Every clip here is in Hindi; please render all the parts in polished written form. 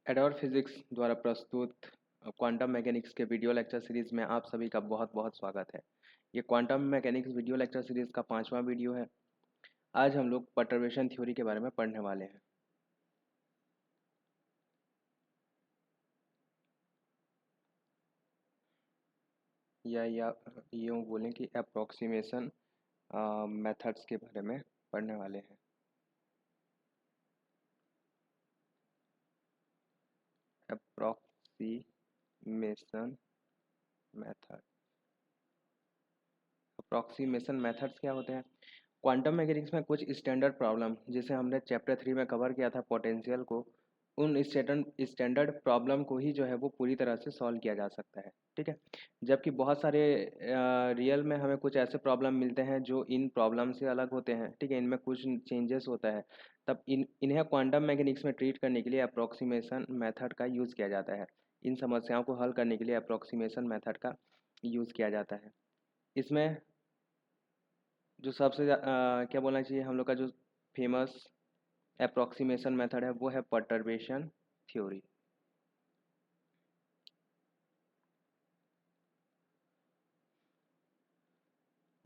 एडोर फिजिक्स द्वारा प्रस्तुत क्वांटम मैकेनिक्स के वीडियो लेक्चर सीरीज में आप सभी का बहुत बहुत स्वागत है। ये quantum mechanics video lecture series का 5वां वीडियो है। आज हम लोग परटर्बेशन थ्योरी के बारे में पढ़ने वाले हैं। या यूँ बोलें कि अप्रॉक्सीमेशन मेथड्स के बारे में पढ़ने वाले हैं। Approximation method. अप्रॉक्सीमेशन मेथड्स क्या होते हैं? क्वांटम मैकेनिक्स में कुछ स्टैंडर्ड प्रॉब्लम जिसे हमने चैप्टर 3 में कवर किया था पोटेंशियल को, उन स्टैंडर्ड प्रॉब्लम को ही जो है वो पूरी तरह से सॉल्व किया जा सकता है। ठीक है, जबकि बहुत सारे रियल में हमें कुछ ऐसे प्रॉब्लम मिलते हैं जो इन प्रॉब्लम से अलग होते हैं। ठीक है, इनमें कुछ चेंजेस होता है, तब इन्हें क्वांटम मैकेनिक्स में ट्रीट करने के लिए अप्रॉक्सीमेशन मेथड का यूज़ किया जाता है। इन समस्याओं को हल करने के लिए अप्रॉक्सीमेशन मेथड का यूज़ किया जाता है। इसमें जो सबसे क्या बोलना चाहिए, हम लोग का जो फेमस अप्रॉक्सीमेशन मेथड है वो है perturbation theory.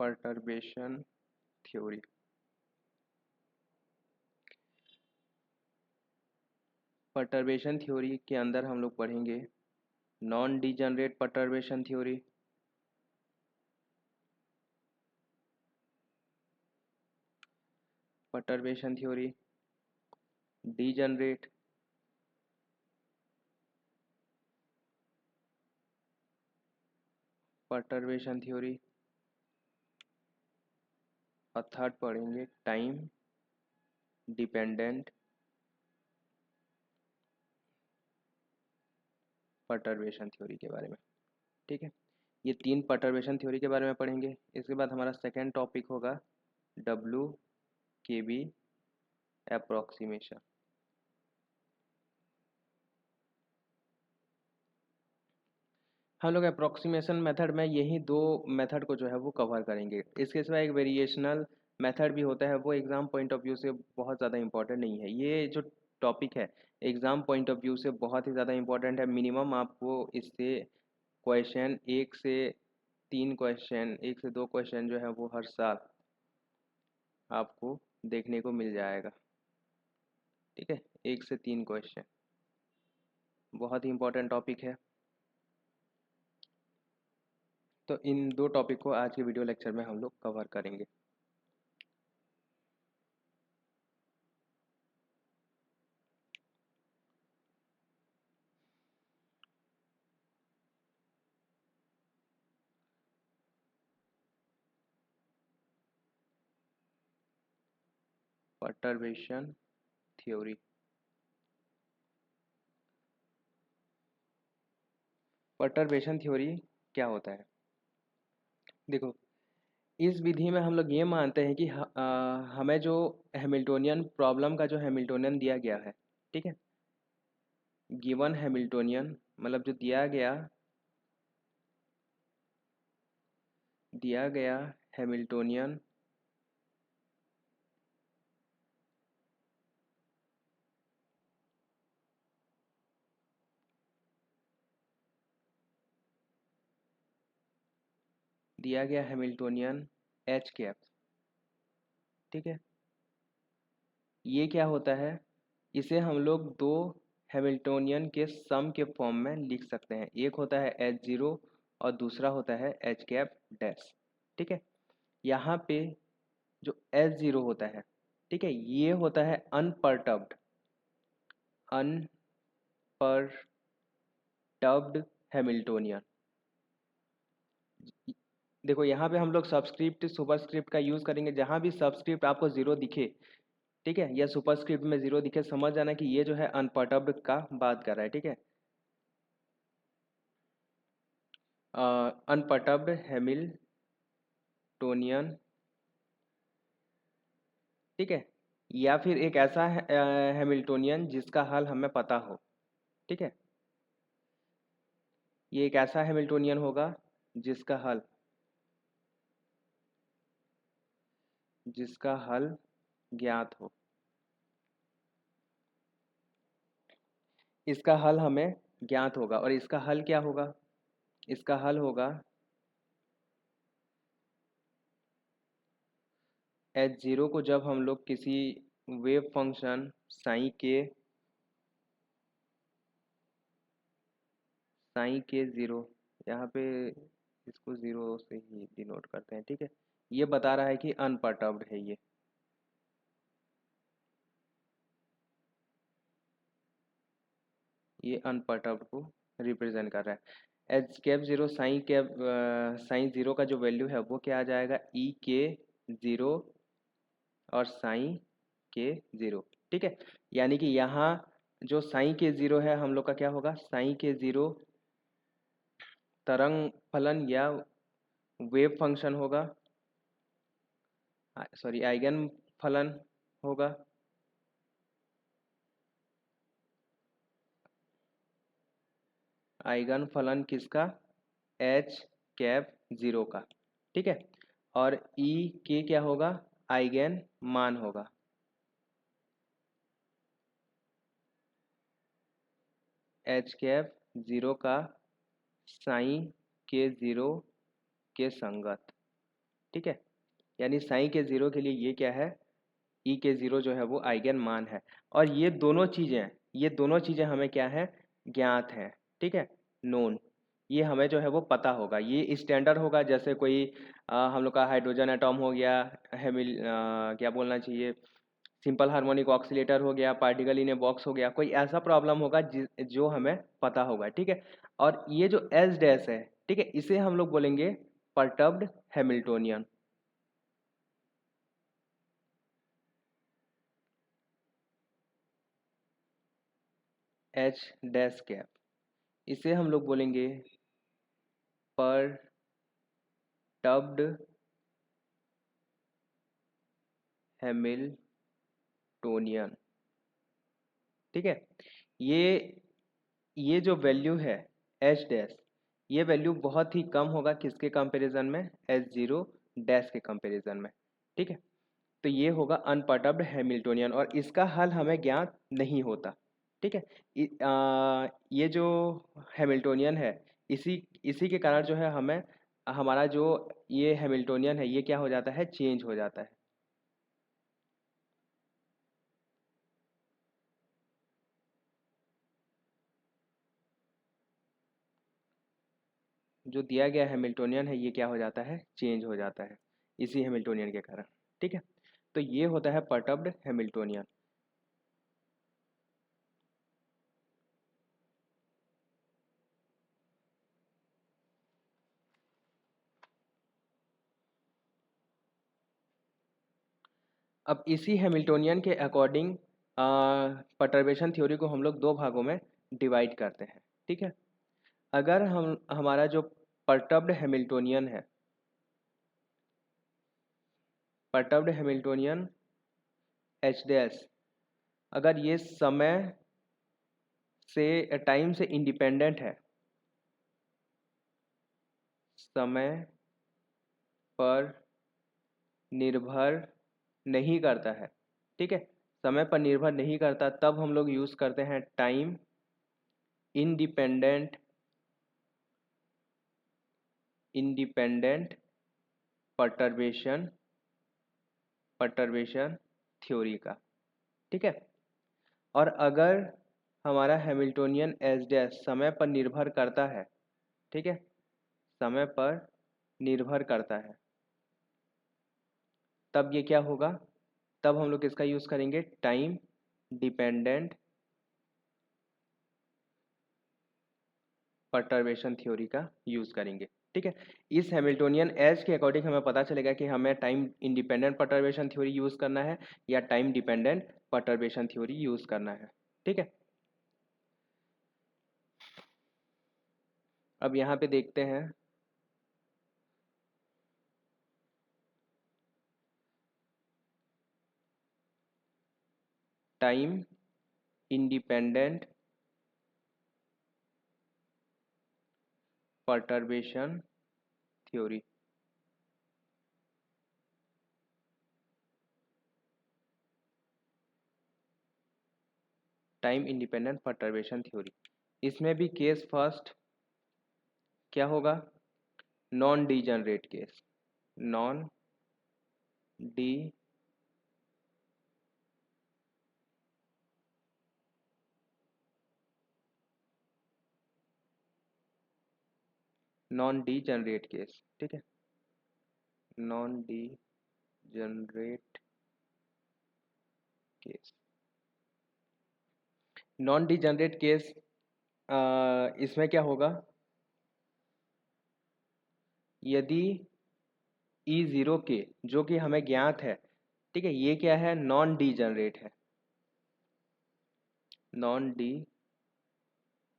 Perturbation theory perturbation theory के अंदर हम लोग पढ़ेंगे non degenerate perturbation theory, perturbation theory, degenerate, perturbation theory, और थर्ड पढ़ेंगे टाइम डिपेंडेंट परटर्बेशन थ्योरी के बारे में। ठीक है, ये 3 परटर्बेशन थ्योरी के बारे में पढ़ेंगे। इसके बाद हमारा सेकेंड टॉपिक होगा WKB अप्रॉक्सीमेशन। हम लोग अप्रॉक्सीमेशन मेथड में यही 2 मेथड को जो है वो कवर करेंगे। इसके सिवा एक वेरिएशनल मेथड भी होता है, वो एग्ज़ाम पॉइंट ऑफ व्यू से बहुत ज़्यादा इंपॉर्टेंट नहीं है। ये जो टॉपिक है एग्ज़ाम पॉइंट ऑफ व्यू से बहुत ही ज़्यादा इंपॉर्टेंट है। मिनिमम आपको इससे क्वेश्चन 1 से 3 क्वेश्चन, 1 से 2 क्वेश्चन जो है वो हर साल आपको देखने को मिल जाएगा। ठीक है, 1 से 3 क्वेश्चन, बहुत ही इंपॉर्टेंट टॉपिक है। तो इन 2 टॉपिक को आज के वीडियो लेक्चर में हम लोग कवर करेंगे। Perturbation theory. परटर्बेशन थ्योरी क्या होता है? देखो, इस विधि में हम लोग ये मानते हैं कि हमें जो हैमिल्टोनियन प्रॉब्लम का जो हैमिल्टोनियन दिया गया है, ठीक है, गिवन हैमिल्टोनियन मतलब जो दिया गया हैमिल्टोनियन एच कैप। ठीक है, ये क्या होता है, इसे हम लोग 2 हैमिल्टोनियन के सम के फॉर्म में लिख सकते हैं। एक होता है H0 और दूसरा होता है एच कैप डैश। ठीक है, यहाँ पे जो H0 होता है, ठीक है, ये होता है अनपर्टब्ड हैमिल्टोनियन। देखो, यहाँ पे हम लोग सबस्क्रिप्ट सुपरस्क्रिप्ट का यूज़ करेंगे। जहाँ भी सबस्क्रिप्ट आपको 0 दिखे, ठीक है, या सुपरस्क्रिप्ट में 0 दिखे, समझ जाना कि ये जो है अनपर्टब्ड का बात कर रहा है। ठीक है, अनपर्टब्ड हैमिल्टोनियन। ठीक है, या फिर एक ऐसा हैमिल्टोनियन जिसका हल हमें पता हो। ठीक है, ये एक ऐसा हैमिल्टोनियन होगा जिसका हल ज्ञात हो। इसका हल हमें ज्ञात होगा। और इसका हल क्या होगा? इसका हल होगा h0 को जब हम लोग किसी वेव फंक्शन साई के ज़ीरो, यहाँ पे इसको ज़ीरो से ही डिनोट करते हैं, ठीक है। ये बता रहा है कि अनपर्टर्ब्ड है, ये अनपर्टर्ब्ड को रिप्रेजेंट कर रहा है। H cap zero sine zero का जो वैल्यू है वो क्या आ जाएगा? ई के ज़ीरो और साइन के ज़ीरो, ठीक है। यानी कि यहाँ जो साइन के ज़ीरो है हम लोग का क्या होगा? साइन के ज़ीरो तरंग फलन या वेव फंक्शन होगा, सॉरी आइगन फलन होगा। आइगन फलन किसका? एच कैप ज़ीरो का, ठीक है। और ई के क्या होगा? आइगन मान होगा। एच कैप ज़ीरो का साइन के ज़ीरो के संगत, ठीक है। यानी साइन के ज़ीरो के लिए ये क्या है? ई के ज़ीरो जो है वो आइगन मान है। और ये दोनों चीज़ें हमें क्या है? ज्ञात हैं, ठीक है, नोन। ये हमें जो है वो पता होगा, ये स्टैंडर्ड होगा। जैसे कोई हम लोग का हाइड्रोजन एटॉम हो गया, क्या बोलना चाहिए, सिंपल हार्मोनिक ऑक्सीलेटर हो गया, पार्टिकल इन ए बॉक्स हो गया, कोई ऐसा प्रॉब्लम होगा जो हमें पता होगा, ठीक है। और ये जो एच डैश है, ठीक है, इसे हम लोग बोलेंगे perturbed Hamiltonian. H dash cap, इसे हम लोग बोलेंगे परटर्ब्ड हैमिल्टोनियन, ठीक है। ये ये जो वैल्यू है एच डैश, ये वैल्यू बहुत ही कम होगा किसके कंपैरिजन में? एच जीरो डैश के कंपैरिजन में, ठीक है। तो ये होगा अनपर्टर्ब्ड हैमिल्टोनियन और इसका हल हमें ज्ञात नहीं होता, ठीक है। ये जो हैमिल्टोनियन है, इसी इसी के कारण जो है हमें हमारा जो ये हैमिल्टोनियन है ये क्या हो जाता है? चेंज हो जाता है। जो दिया गया हैमिल्टोनियन है ये क्या हो जाता है? चेंज हो जाता है इसी हैमिल्टोनियन के कारण, ठीक है। तो ये होता है परटर्ब्ड हैमिल्टोनियन। अब इसी हैमिल्टोनियन के अकॉर्डिंग परटर्बेशन थ्योरी को हम लोग दो भागों में डिवाइड करते हैं, ठीक है। अगर हम हमारा जो परटर्ब्ड हैमिल्टोनियन है, परटर्ब्ड हैमिल्टोनियन एच डैश, अगर ये टाइम से इंडिपेंडेंट है, समय पर निर्भर नहीं करता है, ठीक है, समय पर निर्भर नहीं करता, तब हम लोग यूज़ करते हैं time independent independent perturbation perturbation theory का, ठीक है। और अगर हमारा हैमिल्टोनियन एच डैश समय पर निर्भर करता है, ठीक है, समय पर निर्भर करता है, तब ये क्या होगा? तब हम लोग किसका यूज़ करेंगे? टाइम डिपेंडेंट परटर्बेशन थ्योरी का यूज़ करेंगे, ठीक है। इस हैमिल्टोनियन एच के अकॉर्डिंग हमें पता चलेगा कि हमें time independent perturbation theory use करना है या time dependent perturbation theory use करना है, ठीक है। अब यहाँ पे देखते हैं time independent perturbation theory. Time independent perturbation theory. इसमें भी केस फर्स्ट क्या होगा, non degenerate case, non D non degenerate case, ठीक है, non degenerate case. Non degenerate case इसमें क्या होगा, यदि ई जीरो के जो कि हमें ज्ञात है, ठीक है, ये क्या है, नॉन डीजनरेट है, नॉन डी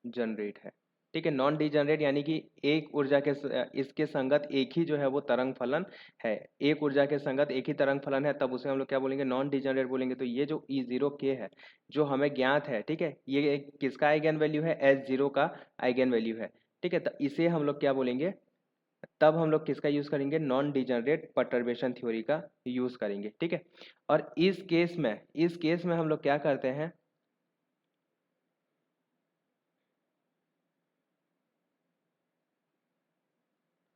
जनरेट है, ठीक है, नॉन डीजनरेट यानी कि एक ऊर्जा के इसके संगत एक ही जो है वो तरंग फलन है, एक ऊर्जा के संगत एक ही तरंग फलन है, तब उसे हम लोग क्या बोलेंगे, नॉन डीजनरेट बोलेंगे। तो ये जो ई जीरो के है जो हमें ज्ञात है, ठीक है, ये किसका आइगन वैल्यू है, एच जीरो का आइगन वैल्यू है, ठीक है, तो इसे हम लोग क्या बोलेंगे, तब हम लोग किसका यूज करेंगे, नॉन डीजनरेट परटर्बेशन थ्योरी का यूज करेंगे, ठीक है। और इस केस में हम लोग क्या करते हैं,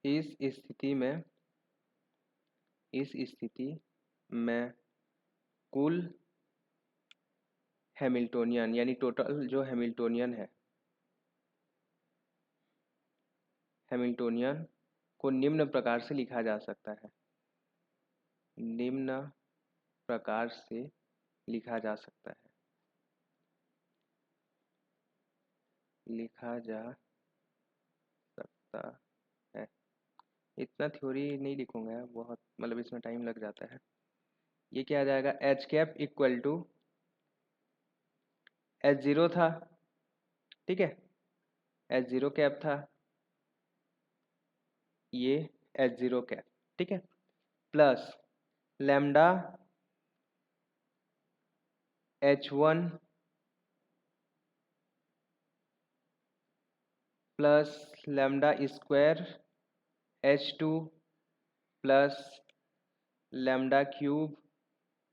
इस स्थिति में इस स्थिति में कुल हैमिल्टोनियन यानी टोटल जो हैमिल्टोनियन है, हैमिल्टोनियन को निम्न प्रकार से लिखा जा सकता है, निम्न प्रकार से लिखा जा सकता है, लिखा जा सकता है। इतना थ्योरी नहीं लिखूंगा, बहुत मतलब इसमें टाइम लग जाता है। ये क्या आ जाएगा, H cap equal to H zero था, ठीक है, एच जीरो कैप था, ये एच जीरो कैप, ठीक है, plus lambda H one plus lambda square H two plus lambda cube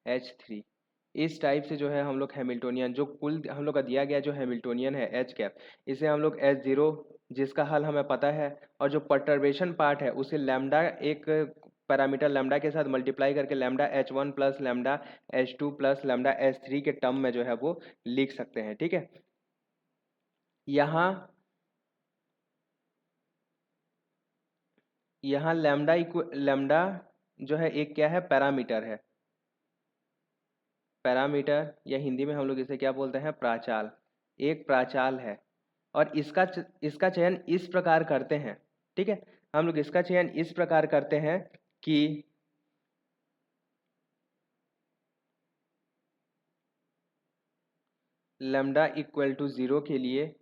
H three. इस टाइप से जो है हम लोग हैमिल्टोनियन जो कुल हम लोग का दिया गया जो हैमिल्टोनियन है एच कैप, इसे हम लोग एच जीरो जिसका हल हमें पता है, और जो परटर्बेशन पार्ट है उसे लैम्डा एक पैरामीटर लैम्डा के साथ मल्टीप्लाई करके lambda H one plus lambda H two plus lambda H three के टर्म में जो है वो लिख सकते हैं, ठीक है। यहाँ यहाँ लैम्डा जो है एक क्या है, पैरामीटर है, पैरामीटर या हिंदी में हम लोग इसे क्या बोलते हैं, प्राचाल, एक प्राचाल है। और इसका चयन इस प्रकार करते हैं, ठीक है, हम लोग इसका चयन इस प्रकार करते हैं कि लैम्डा इक्वल टू ज़ीरो के लिए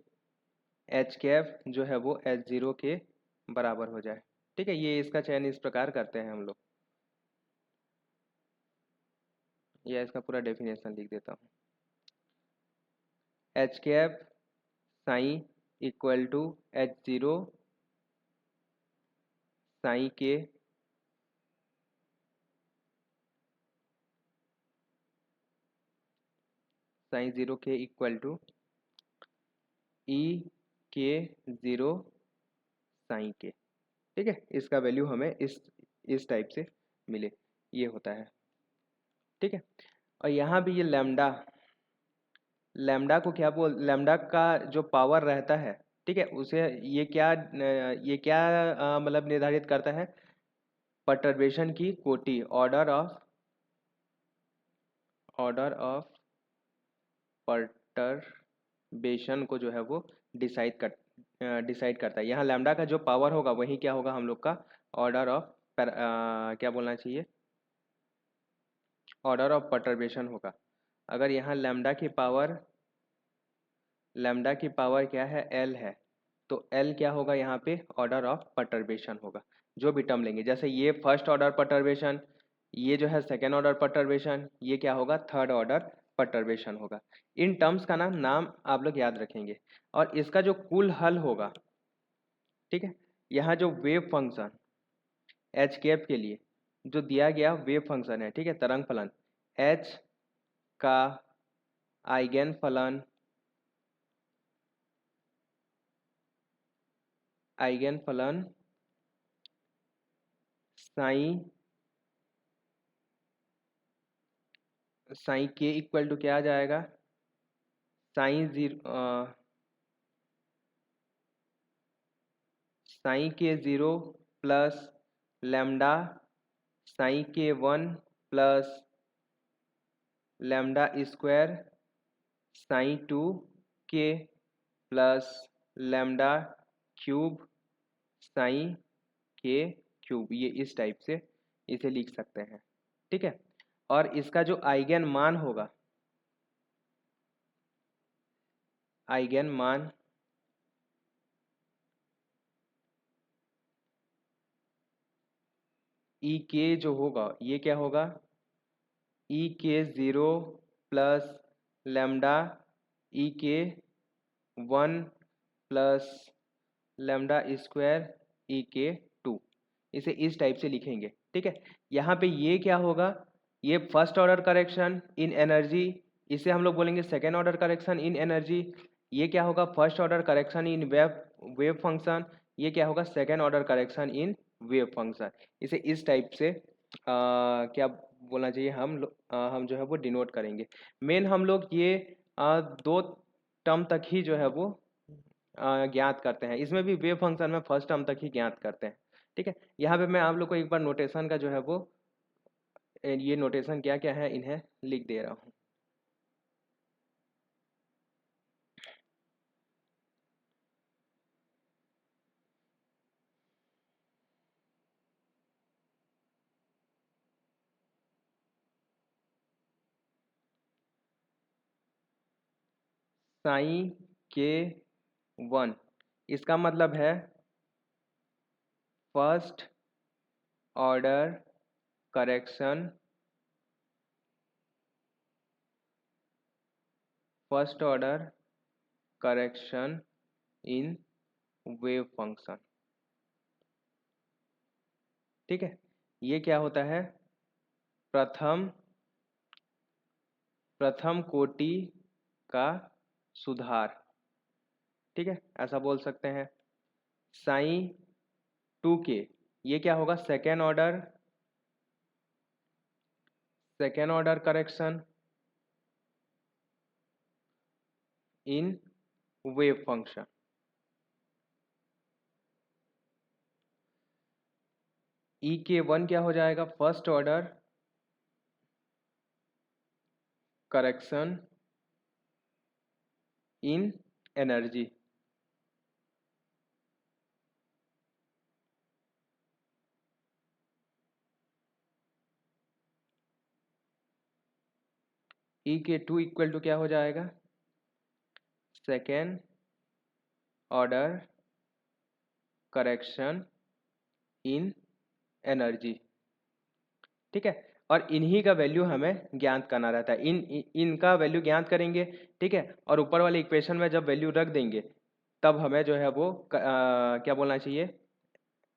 एच कैप जो है वो एच ज़ीरो के बराबर हो जाए, ठीक है, ये इसका चयन इस प्रकार करते हैं हम लोग। या इसका पूरा डेफिनेशन लिख देता हूँ, H cap psi equal to H zero psi K psi zero K equal to E K zero psi के, ठीक है, इसका वैल्यू हमें इस टाइप से मिले, ये होता है, ठीक है। और यहाँ भी ये लैम्डा लैम्डा को क्या बोल लैम्डा का जो पावर रहता है, ठीक है, उसे ये क्या मतलब निर्धारित करता है, परटर्बेशन की कोटि, ऑर्डर ऑफ परटर्बेशन को जो है वो डिसाइड करता है। यहाँ लैम्डा का जो पावर होगा वही क्या होगा, हम लोग का ऑर्डर ऑफ क्या बोलना चाहिए, ऑर्डर ऑफ परटर्बेशन होगा। अगर यहाँ लैम्डा की पावर क्या है, एल है, तो एल क्या होगा, यहाँ पे ऑर्डर ऑफ परटर्बेशन होगा। जो भी टर्म लेंगे, जैसे ये फर्स्ट ऑर्डर परटर्बेशन, ये जो है सेकेंड ऑर्डर परटर्बेशन, ये क्या होगा, थर्ड ऑर्डर परटर्बेशन होगा। इन टर्म्स का नाम आप लोग याद रखेंगे। और इसका जो कुल हल होगा, ठीक है, यहाँ जो वेव फंक्शन एच कैप के लिए जो दिया गया वेव फंक्शन है, ठीक है, तरंग फलन एच का आइगन फलन आइगन फलन साई के इक्वल टू क्या आ जाएगा, साई के 0 प्लस लैम्डा साई के 1 प्लस लैम्डा स्क्वायर साई 2 के प्लस लैम्डा क्यूब साई के क्यूब। ये इस टाइप से इसे लिख सकते हैं, ठीक है। और इसका जो आइगन मान होगा, आइगन मान ई के जो होगा ये क्या होगा, ई के 0 प्लस लैम्डा ई के 1 प्लस लैम्डा स्क्वायर ई के 2। इसे इस टाइप से लिखेंगे, ठीक है। यहाँ पे ये क्या होगा, ये first order correction in energy, इसे हम लोग बोलेंगे second order correction in energy. ये क्या होगा, first order correction in wave function. ये क्या होगा, second order correction in wave function. इसे इस टाइप से क्या बोलना चाहिए, हम जो है वो डिनोट करेंगे। मेन हम लोग ये दो टर्म तक ही जो है वो ज्ञात करते हैं। इसमें भी वेव फंक्शन में फर्स्ट टर्म तक ही ज्ञात करते हैं, ठीक है। यहाँ पे मैं आप लोग को एक बार नोटेशन का जो है वो ये नोटेशन क्या क्या है इन्हें लिख दे रहा हूँ। साइन के 1 इसका मतलब है first order correction, first order correction in wave function, ठीक है। ये क्या होता है, प्रथम कोटि का सुधार, ठीक है, ऐसा बोल सकते हैं। साइन 2 के ये क्या होगा, second order correction in wave function. E के 1 क्या हो जाएगा, first order correction in energy, E के 2 इक्वल टू क्या हो जाएगा, second order correction in energy, ठीक है। और इन्हीं का वैल्यू हमें ज्ञात करना रहता है, इनका वैल्यू ज्ञात करेंगे, ठीक है। और ऊपर वाले इक्वेशन में जब वैल्यू रख देंगे तब हमें जो है वो क्या बोलना चाहिए,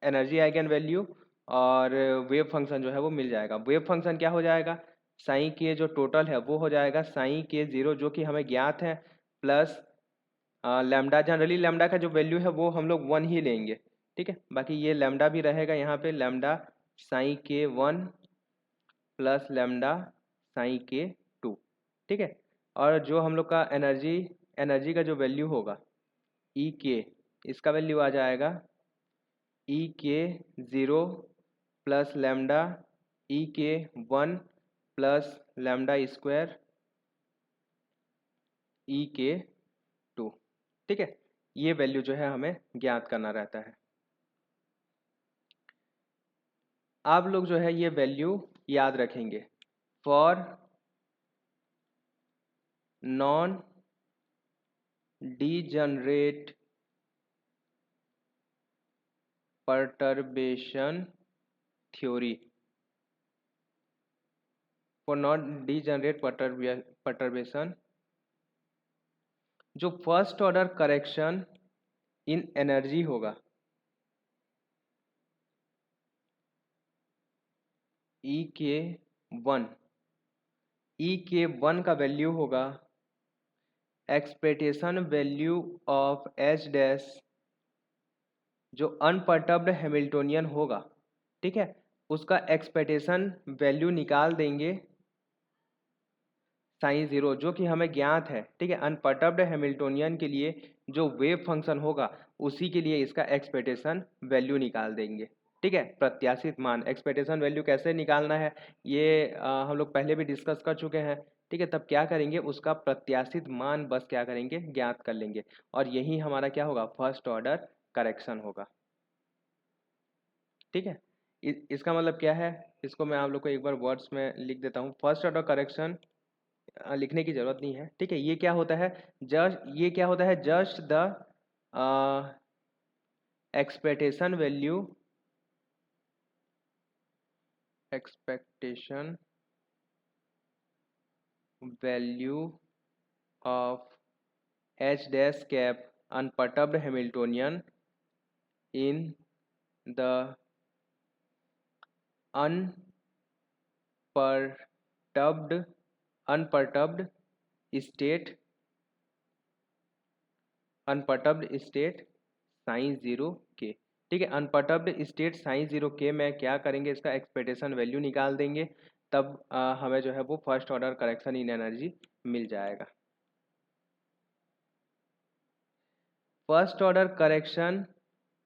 एनर्जी आइगन वैल्यू और वेव फंक्शन जो है वो मिल जाएगा। वेव फंक्शन क्या हो जाएगा, साई के जो टोटल है वो हो जाएगा साई के 0 जो कि हमें ज्ञात है, प्लस लैम्डा, जनरली लैम्डा का जो वैल्यू है वो हम लोग 1 ही लेंगे, ठीक है। बाकी ये लैम्डा भी रहेगा यहाँ पे, लैम्डा साई के 1 प्लस लैम्डा साई के 2, ठीक है। और जो हम लोग का एनर्जी का जो वैल्यू होगा ई के, इसका वैल्यू आ जाएगा ई के 0 प्लस लैम्डा ई के 1 प्लस लैम्डा स्क्वायर ई के 2, ठीक है। ये वैल्यू जो है हमें ज्ञात करना रहता है। आप लोग जो है ये वैल्यू याद रखेंगे for non degenerate perturbation theory, for not degenerate perturbation, जो first order correction in energy होगा ई के 1, ई के 1 का वैल्यू होगा expectation value of H dash जो अनपर्टर्ब्ड हैमिल्टोनियन होगा, ठीक है, उसका एक्सपेक्टेशन वैल्यू निकाल देंगे साइन जीरो, जो कि हमें ज्ञात है, ठीक है। अनपर्टर्ब्ड हैमिल्टोनियन के लिए जो वेव फंक्शन होगा उसी के लिए इसका एक्सपेक्टेशन वैल्यू निकाल देंगे, ठीक है। प्रत्याशित मान, एक्सपेक्टेशन वैल्यू कैसे निकालना है ये हम लोग पहले भी डिस्कस कर चुके हैं, ठीक है। तब क्या करेंगे, उसका प्रत्याशित मान बस क्या करेंगे, ज्ञात कर लेंगे, और यही हमारा क्या होगा, फर्स्ट ऑर्डर करेक्शन होगा, ठीक है। इसका मतलब क्या है, इसको मैं आप लोग को एक बार वर्ड्स में लिख देता हूँ। फर्स्ट ऑर्डर करेक्शन लिखने की जरूरत नहीं है, ठीक है। ये क्या होता है, just the expectation value of H dash cap unperturbed Hamiltonian in the unperturbed state sine zero के, ठीक है। अनपर्टर्ब्ड स्टेट साइन जीरो के में क्या करेंगे, इसका एक्सपेक्टेशन वैल्यू निकाल देंगे, तब हमें जो है वो first order correction in energy मिल जाएगा। First order correction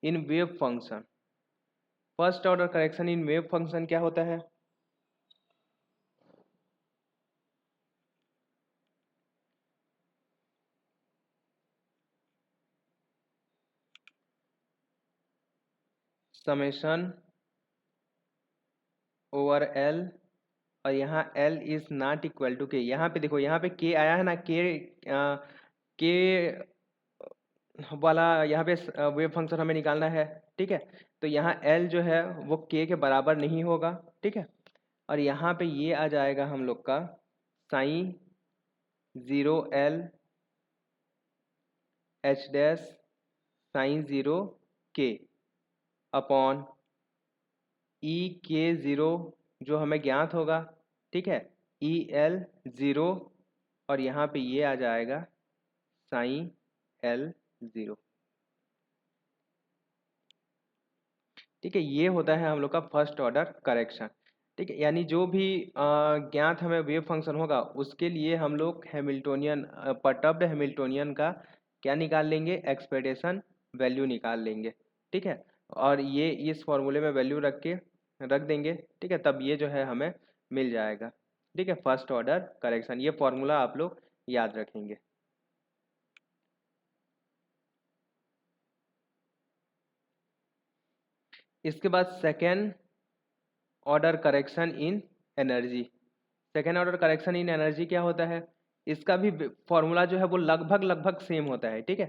in wave function, first order correction in wave function क्या होता है, समेशन ओवर एल, और यहाँ L is not equal to K. यहाँ पे देखो, यहाँ पे के आया है ना, के वाला यहाँ पे वेव फंक्शन हमें निकालना है, ठीक है। तो यहाँ एल जो है वो के के बराबर नहीं होगा, ठीक है। और यहाँ पे ये आ जाएगा हम लोग का sine zero L H dash sine zero के अपॉन ई के ज़ीरो जो हमें ज्ञात होगा, ठीक है, ई एल ज़ीरो, और यहाँ पे ये आ जाएगा साइन एल ज़ीरो, ठीक है। ये होता है हम लोग का फर्स्ट ऑर्डर करेक्शन, ठीक है। यानी जो भी ज्ञात हमें वेव फंक्शन होगा उसके लिए हम लोग हैमिल्टोनियन परटर्ब्ड हैमिल्टोनियन का क्या निकाल लेंगे, एक्सपेक्टेशन वैल्यू निकाल लेंगे, ठीक है। और ये इस फॉर्मूले में वैल्यू रख देंगे, ठीक है, तब ये जो है हमें मिल जाएगा, ठीक है, फर्स्ट ऑर्डर करेक्शन। ये फॉर्मूला आप लोग याद रखेंगे। इसके बाद second order correction in energy, second order correction in energy क्या होता है, इसका भी फॉर्मूला जो है वो लगभग सेम होता है, ठीक है।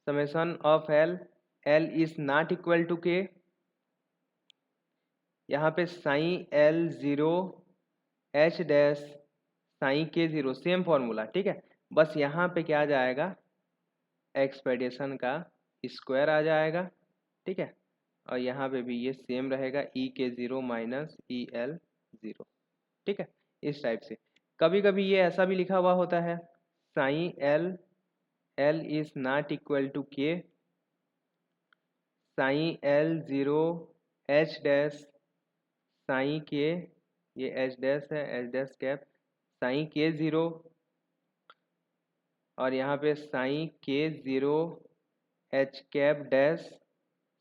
Summation of L, L is not equal to K, यहाँ पे sine L zero H dash sign K zero, same formula, ठीक है। बस यहाँ पे क्या आ जाएगा, एक्सपेक्टेशन का स्क्वायर आ जाएगा, ठीक है। और यहाँ पे भी ये सेम रहेगा, ई K zero minus E L zero, ठीक है। इस टाइप से कभी कभी ये ऐसा भी लिखा हुआ होता है, sign L, L is not equal to K, sign L zero H dash sign K, ये एच डैश है, H dash cap sign K zero, और यहाँ पे sign K zero H cap dash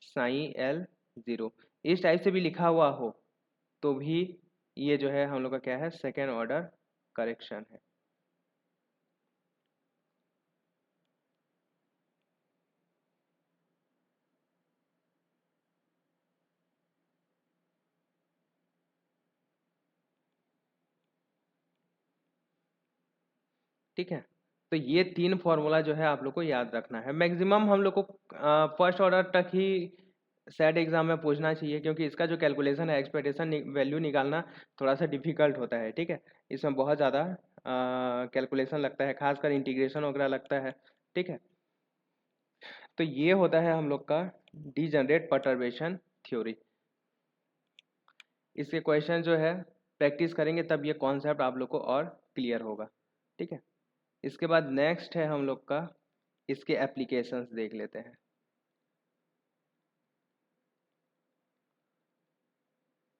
sign L zero, इस टाइप से भी लिखा हुआ हो तो भी ये जो है हम लोग का क्या है, सेकेंड ऑर्डर करेक्शन है। ठीक है, तो ये तीन फॉर्मूला जो है आप लोग को याद रखना है। मैक्सिमम हम लोग को फर्स्ट ऑर्डर तक ही सेट एग्जाम में पूछना चाहिए, क्योंकि इसका जो कैलकुलेशन है, एक्सपेक्टेशन वैल्यू निकालना थोड़ा सा डिफिकल्ट होता है, ठीक है। इसमें बहुत ज़्यादा कैलकुलेशन लगता है, खासकर इंटीग्रेशन वगैरह लगता है, ठीक है। तो ये होता है हम लोग का डीजनरेट परटर्बेशन थ्योरी। इसके क्वेश्चन जो है प्रैक्टिस करेंगे तब ये कॉन्सेप्ट आप लोग को और क्लियर होगा, ठीक है। इसके बाद नेक्स्ट है हम लोग का, इसके एप्लीकेशंस देख लेते हैं।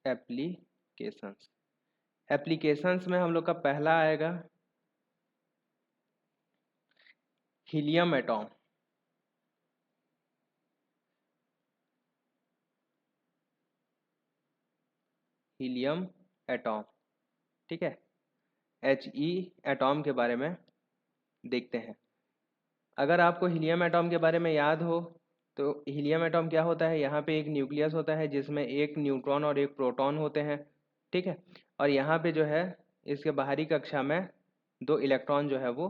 एप्लीकेशंस। एप्लीकेशंस में हम लोग का पहला आएगा हीलियम एटॉम। हीलियम एटॉम, ठीक है, He एटॉम के बारे में देखते हैं। अगर आपको हीलियम एटॉम के बारे में याद हो तो हीलियम एटॉम क्या होता है, यहाँ पे एक न्यूक्लियस होता है जिसमें एक न्यूट्रॉन और एक प्रोटॉन होते हैं, ठीक है, और यहाँ पे जो है इसके बाहरी कक्षा में 2 इलेक्ट्रॉन जो है वो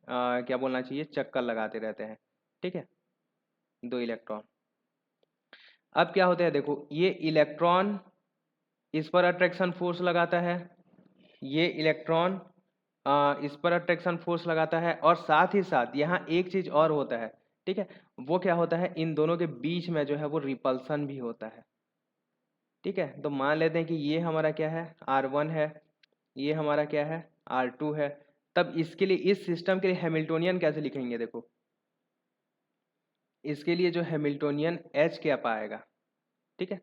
क्या बोलना चाहिए, चक्कर लगाते रहते हैं, ठीक है, 2 इलेक्ट्रॉन। अब क्या होता है, देखो ये इलेक्ट्रॉन इस पर अट्रैक्शन फोर्स लगाता है, ये इलेक्ट्रॉन इस पर अट्रैक्शन फोर्स लगाता है, और साथ ही साथ यहाँ एक चीज और होता है, ठीक है, वो क्या होता है, इन दोनों के बीच में जो है वो रिपल्सन भी होता है, ठीक है। तो मान लेते हैं कि ये हमारा क्या है, R1 है, ये हमारा क्या है, R2 है। तब इसके लिए, इस सिस्टम के लिए हैमिल्टोनियन कैसे लिखेंगे, देखो इसके लिए जो हैमिल्टोनियन H कैप आएगा, ठीक है,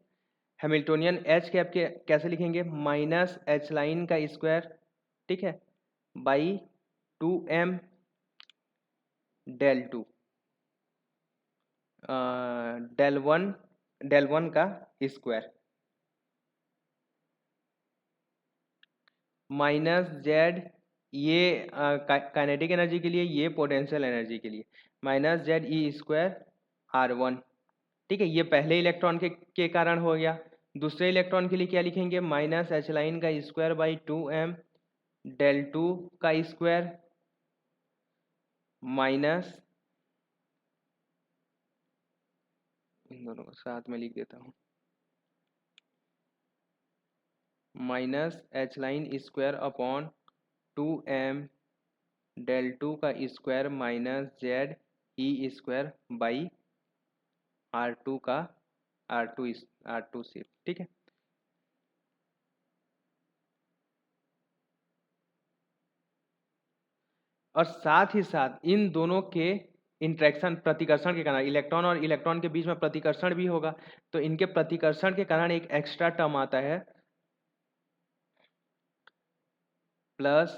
हैमिल्टोनियन H कैप के कैसे लिखेंगे, माइनस H लाइन का स्क्वायर, ठीक है, by 2m del 2 del one का स्क्वायर माइनस जेड, ये काइनेटिक एनर्जी के लिए, ये पोटेंशियल एनर्जी के लिए, minus Z E square R1, ठीक है, ये पहले इलेक्ट्रॉन के कारण हो गया। दूसरे इलेक्ट्रॉन के लिए क्या लिखेंगे, माइनस H लाइन का स्क्वायर बाई 2m डेल 2 का स्क्वायर माइनस, इन दोनों को साथ में लिख देता हूँ, minus H line square upon 2m del 2 का square minus Z E square by R2 का R2 से, ठीक है। और साथ ही साथ इन दोनों के इंट्रैक्शन, प्रतिकर्षण के कारण, इलेक्ट्रॉन और इलेक्ट्रॉन के बीच में प्रतिकर्षण भी होगा, तो इनके प्रतिकर्षण के कारण एक एक्स्ट्रा टर्म आता है प्लस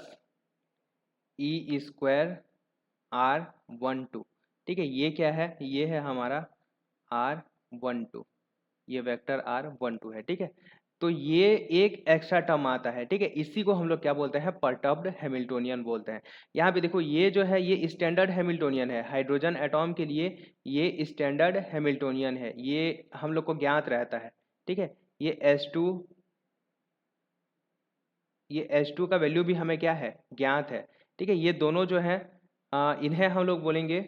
ई स्क्वायर R12, ठीक है, ये क्या है, ये है हमारा R12, ये वेक्टर R12 है, ठीक है। तो ये एक एक्स्ट्रा टर्म आता है, ठीक है, इसी को हम लोग क्या बोलते हैं, परटर्ब्ड हैमिल्टोनियन बोलते हैं। यहाँ पे देखो ये जो है ये स्टैंडर्ड हैमिल्टोनियन है, हाइड्रोजन एटॉम के लिए ये स्टैंडर्ड हैमिल्टोनियन है, ये हम लोग को ज्ञात रहता है, ठीक है। ये H2, ये H2 का वैल्यू भी हमें क्या है, ज्ञात है, ठीक है। ये दोनों जो है इन्हें हम लोग बोलेंगे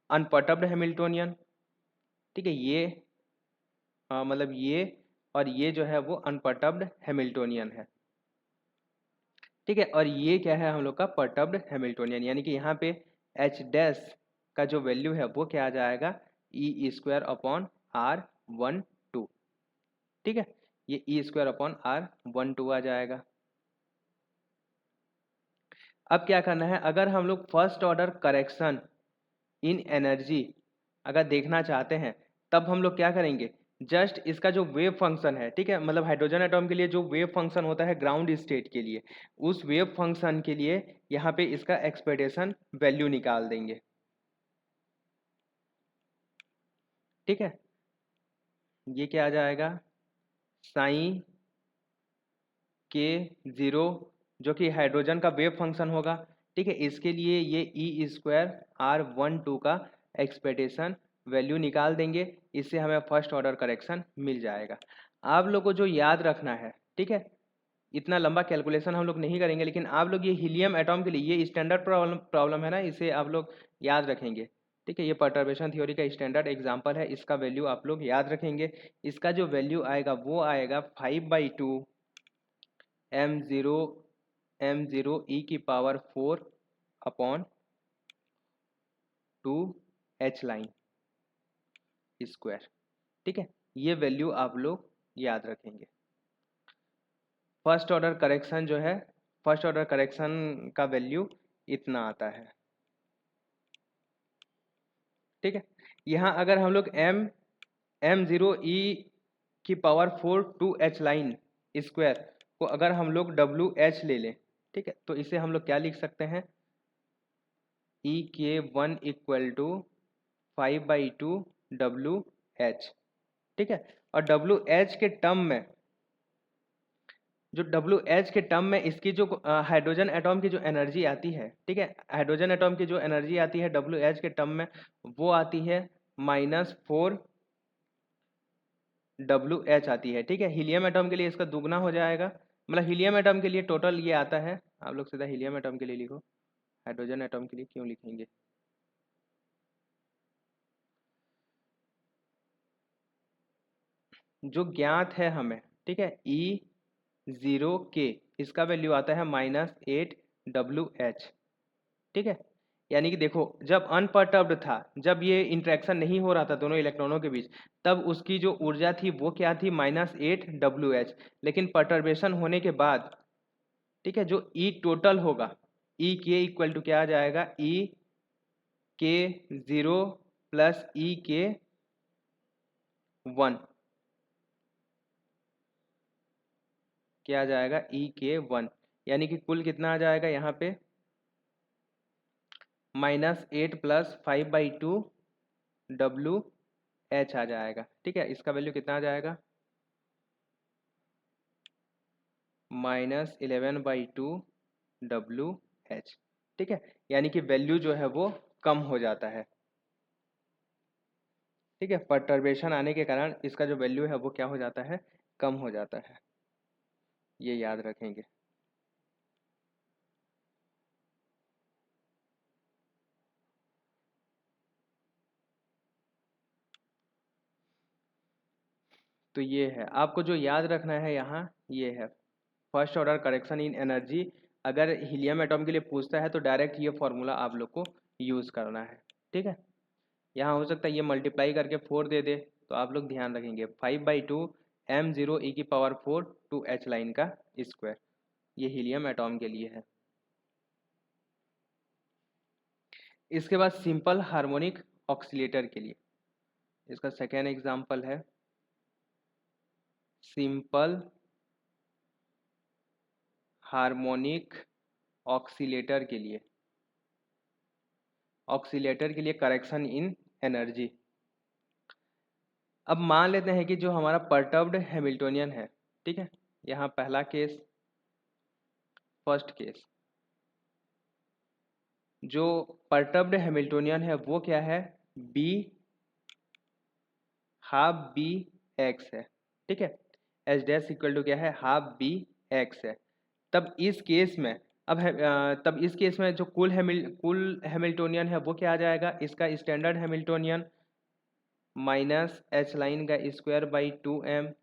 अनपर्टर्ब्ड हैमिल्टोनियन, ठीक है, ये मतलब ये और ये जो है वो अनपर्टर्ब्ड हैमिल्टोनियन है, ठीक है। और ये क्या है, हम लोग का पर्टर्ब्ड हैमिल्टोनियन, यानी कि यहाँ पे H डैश का जो वैल्यू है वो क्या आ जाएगा, ई स्क्वायर अपॉन R12, ठीक है, ये ई स्क्वायर अपॉन R12 आ जाएगा। अब क्या करना है, अगर हम लोग first order correction in energy अगर देखना चाहते हैं, तब हम लोग क्या करेंगे, जस्ट इसका जो वेव फंक्शन है, ठीक है, मतलब हाइड्रोजन एटॉम के लिए जो वेव फंक्शन होता है ग्राउंड स्टेट के लिए, उस वेव फंक्शन के लिए यहाँ पे इसका एक्सपेक्टेशन वैल्यू निकाल देंगे, ठीक है। ये क्या आ जाएगा, साइन के 0, जो कि हाइड्रोजन का वेव फंक्शन होगा, ठीक है, इसके लिए ये ई स्क्वायर R12 का एक्सपेक्टेशन वैल्यू निकाल देंगे, इससे हमें फर्स्ट ऑर्डर करेक्शन मिल जाएगा। आप लोग को जो याद रखना है, ठीक है, इतना लंबा कैलकुलेशन हम लोग नहीं करेंगे, लेकिन आप लोग ये हीलियम एटॉम के लिए ये स्टैंडर्ड प्रॉब्लम है ना, इसे आप लोग याद रखेंगे, ठीक है, ये परटर्बेशन थ्योरी का स्टैंडर्ड एग्जांपल है, इसका वैल्यू आप लोग याद रखेंगे। इसका जो वैल्यू आएगा वो आएगा 5/2 m0 e की power 4 upon 2 H line square, ठीक है, ये वैल्यू आप लोग याद रखेंगे। फर्स्ट ऑर्डर करेक्शन जो है, फर्स्ट ऑर्डर करेक्शन का वैल्यू इतना आता है, ठीक है। यहाँ अगर हम लोग m0 e की पावर 4 2h लाइन स्क्वायर को अगर हम लोग WH ले लें, ठीक है, तो इसे हम लोग क्या लिख सकते हैं, EK1 इक्वल टू 5/2 WH, ठीक है। और WH के टर्म में, जो WH के टर्म में इसकी जो हाइड्रोजन एटॉम की जो एनर्जी आती है, ठीक है, हाइड्रोजन एटॉम की जो एनर्जी आती है WH के टर्म में, वो आती है -4 WH आती है, ठीक है। हीलियम एटॉम के लिए इसका दुगना हो जाएगा, मतलब हीलियम एटॉम के लिए टोटल ये आता है, आप लोग सीधा हीलियम एटॉम के लिए लिखो, हाइड्रोजन एटॉम के लिए क्यों लिखेंगे। जो ज्ञात है हमें, ठीक है, E0K इसका वैल्यू आता है -8 WH, ठीक है। यानी कि देखो, जब अनपर्टर्ब्ड था, जब ये इंटरेक्शन नहीं हो रहा था दोनों इलेक्ट्रॉनों के बीच, तब उसकी जो ऊर्जा थी वो क्या थी, -8 WH। लेकिन पर्टर्बेशन होने के बाद, ठीक है, जो E टोटल होगा, EK इक्वल टू क्या आ जाएगा, EK0 प्लस EK1, क्या आ जाएगा, EK1। यानी कि कुल कितना आ जाएगा यहाँ पे, -8 प्लस 5/2 WH आ जाएगा, ठीक है। इसका वैल्यू कितना आ जाएगा, -11/2 WH, ठीक है। यानी कि वैल्यू जो है वो कम हो जाता है, ठीक है। पर्टर्बेशन आने के कारण इसका जो वैल्यू है वो क्या हो जाता है, कम हो जाता है, ये याद रखेंगे। तो ये है, आपको जो याद रखना है यहाँ, ये है first order correction in energy. अगर हीलियम एटॉम के लिए पूछता है तो डायरेक्ट ये फॉर्मूला आप लोग को यूज़ करना है, ठीक है। यहाँ हो सकता है ये मल्टीप्लाई करके 4 दे दे, तो आप लोग ध्यान रखेंगे 5/2 M0 E की पावर 4 2H लाइन का स्क्वायर, ये हीलियम एटॉम के लिए है। इसके बाद सिंपल हार्मोनिक ऑक्सीलेटर के लिए, इसका सेकेंड एग्जाम्पल है सिंपल हार्मोनिक ऑक्सीलेटर के लिए, ऑक्सीलेटर के लिए करेक्शन इन एनर्जी। अब मान लेते हैं कि जो हमारा परटर्ब्ड हैमिल्टोनियन है, ठीक है, यहाँ पहला केस, फर्स्ट केस, जो परटर्ब्ड हैमिल्टोनियन है वो क्या है, B ½ BX है, ठीक है। H डैश इक्वल टू क्या है, ½ BX है। तब इस केस में, तब इस केस में जो कुल हैमिल्टोनियन है वो क्या आ जाएगा, इसका स्टैंडर्ड हैमिल्टोनियन -H लाइन का square by 2m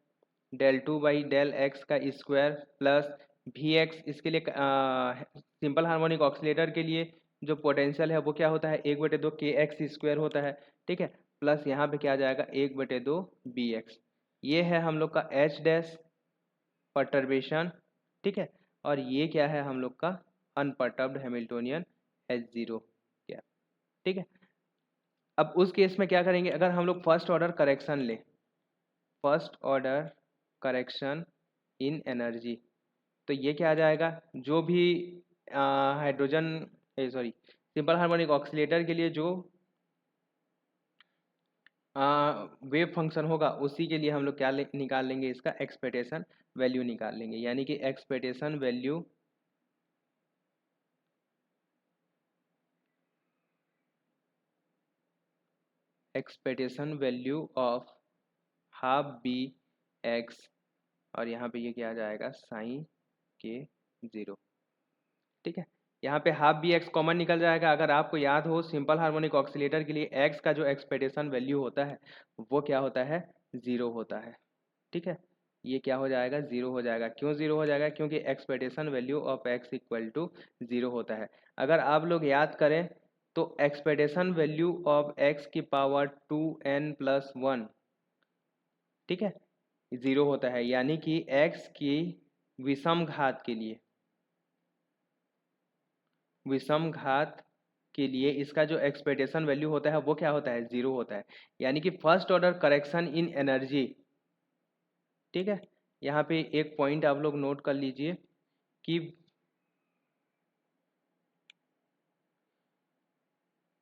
del 2 by del x का स्क्वायर प्लस VX। इसके लिए सिंपल हार्मोनिक ऑक्सीलेटर के लिए जो पोटेंशियल है वो क्या होता है, 1/2 KX स्क्वायर होता है, ठीक है, प्लस यहाँ पे क्या आ जाएगा 1/2 BX। ये है हम लोग का H डैश परटर्बेशन, ठीक है। और ये क्या है हम लोग का अनपर्टर्ब्ड हैमिल्टोनियन H0 क्या, ठीक है। अब उस केस में क्या करेंगे, अगर हम लोग फर्स्ट ऑर्डर करेक्शन लें, first order correction in energy, तो ये क्या आ जाएगा, जो भी hydrogen sorry simple harmonic oscillator के लिए जो वेव फंक्शन होगा उसी के लिए हम लोग क्या निकाल लेंगे, इसका एक्सपेक्टेशन वैल्यू निकाल लेंगे। यानी कि एक्सपेक्टेशन वैल्यू ऑफ ½ BX, और यहाँ पे ये क्या आ जाएगा साइन K0, ठीक है। यहाँ पे ½ BX कॉमन निकल जाएगा। अगर आपको याद हो सिंपल हार्मोनिक ऑक्सीलेटर के लिए x का जो एक्सपेक्टेशन वैल्यू होता है वो क्या होता है, 0 होता है, ठीक है। ये क्या हो जाएगा, 0 हो जाएगा। क्यों 0 हो जाएगा, क्योंकि expectation value of x equal to 0 होता है। अगर आप लोग याद करें तो एक्सपेक्टेशन वैल्यू ऑफ x की पावर 2n+1, ठीक है, 0 होता है। यानी कि x की विषम घात के लिए, विषम घात के लिए इसका जो एक्सपेक्टेशन वैल्यू होता है वो क्या होता है, 0 होता है। यानी कि first order correction in energy ठीक है, यहाँ पे एक पॉइंट आप लोग नोट कर लीजिए कि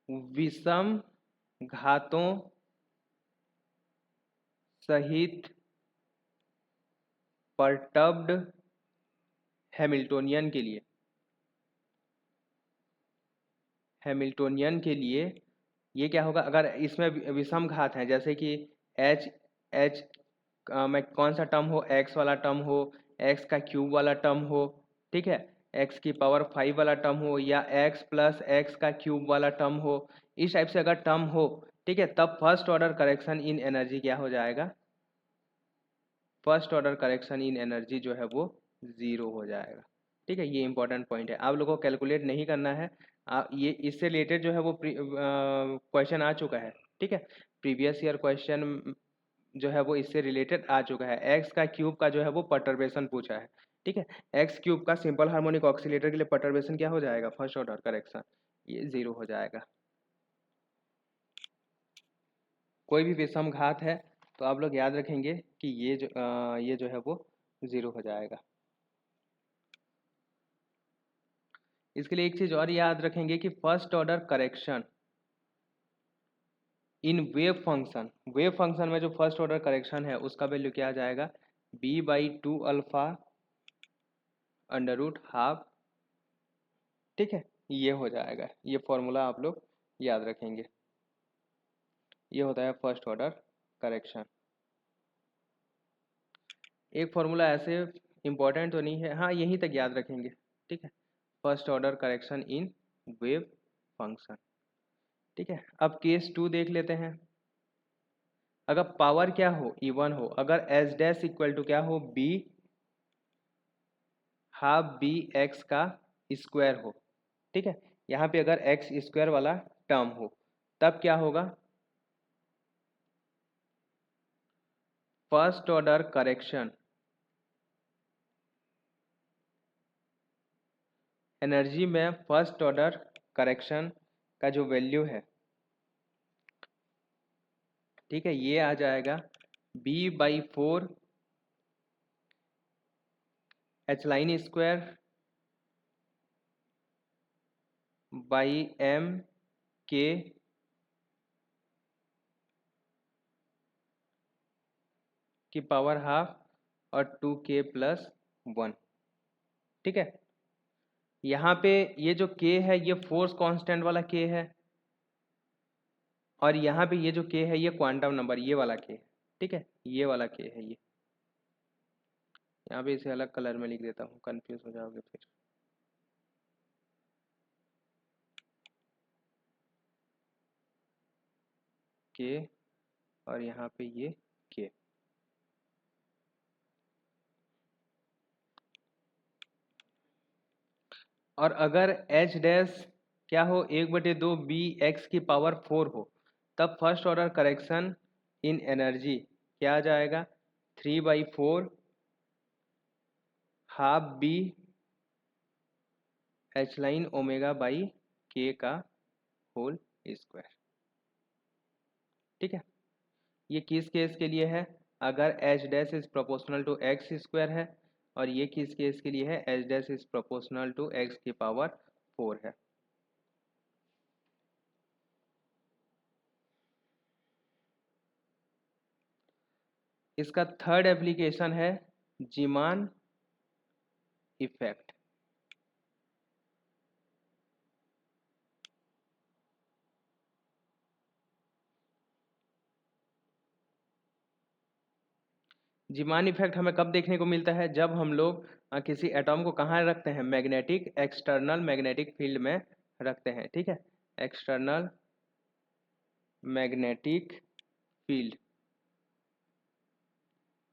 विषम घातों सहित परटब्ड हैमिल्टोनियन के लिए ये क्या होगा, अगर इसमें विषम घात है, जैसे कि एच एच में कौन सा टर्म हो, एक्स वाला टर्म हो, एक्स का क्यूब वाला टर्म हो, ठीक है, एक्स की पावर 5 वाला टर्म हो, या एक्स प्लस एक्स का क्यूब वाला टर्म हो, इस टाइप से अगर टर्म हो, ठीक है, तब first order correction in energy क्या हो जाएगा, first order correction in energy जो है वो ज़ीरो हो जाएगा। ठीक है, ये इंपॉर्टेंट पॉइंट है, आप लोगों को कैलकुलेट नहीं करना है। ये इससे रिलेटेड जो है वो क्वेश्चन आ चुका है। ठीक है, प्रीवियस ईयर क्वेश्चन जो है वो इससे रिलेटेड आ चुका है। एक्स का क्यूब का जो है वो परटर्बेशन पूछा है। ठीक है, एक्स क्यूब का सिंपल हार्मोनिक ऑक्सीलेटर के लिए परटर्बेशन क्या हो जाएगा, फर्स्ट ऑर्डर करेक्शन, ये ज़ीरो हो जाएगा। कोई भी विषम घात है तो आप लोग याद रखेंगे कि ये जो है वो ज़ीरो हो जाएगा। इसके लिए एक चीज़ और याद रखेंगे कि first order correction in wave function में जो फर्स्ट ऑर्डर करेक्शन है उसका वैल्यू क्या आ जाएगा, b/2 alpha under root half. ठीक है, ये हो जाएगा, ये फॉर्मूला आप लोग याद रखेंगे, ये होता है फर्स्ट ऑर्डर करेक्शन। एक फॉर्मूला ऐसे इम्पोर्टेंट तो नहीं है, हाँ यहीं तक याद रखेंगे। ठीक है, first order correction in wave function. ठीक है, अब केस 2 देख लेते हैं। अगर पावर क्या हो, इवन हो, अगर एच डैश इक्वल टू क्या हो, बी हाफ बी एक्स का स्क्वायर हो। ठीक है, यहाँ पे अगर एक्स स्क्वायर वाला टर्म हो तब क्या होगा, फर्स्ट ऑर्डर करेक्शन एनर्जी में फर्स्ट ऑर्डर करेक्शन का जो वैल्यू है, ठीक है, ये आ जाएगा b/4 H line square by M K की पावर हाफ और 2k+1। ठीक है, यहाँ पे ये जो k है ये फोर्स कांस्टेंट वाला k है, और यहाँ पे ये जो k है ये क्वांटम नंबर, ये वाला k है। ठीक है, ये वाला k है, ये यहाँ पे इसे अलग कलर में लिख देता हूँ, कंफ्यूज हो जाओगे फिर। k और यहाँ पे ये k, और अगर एच डैश क्या हो, 1/2 बी एक्स की पावर 4 हो, तब first order correction in energy क्या आ जाएगा, 3/4 half B H line omega by K का होल स्क्वायर। ठीक है, ये किस केस के लिए है, अगर H dash is proportional to X square है, और ये किस केस के लिए है, H dash is proportional to X की पावर 4 है। इसका थर्ड एप्लीकेशन है जीमान इफेक्ट। जीमान इफेक्ट हमें कब देखने को मिलता है, जब हम लोग किसी एटॉम को कहाँ रखते हैं, मैग्नेटिक एक्सटर्नल मैग्नेटिक फील्ड में रखते हैं। ठीक है, external magnetic field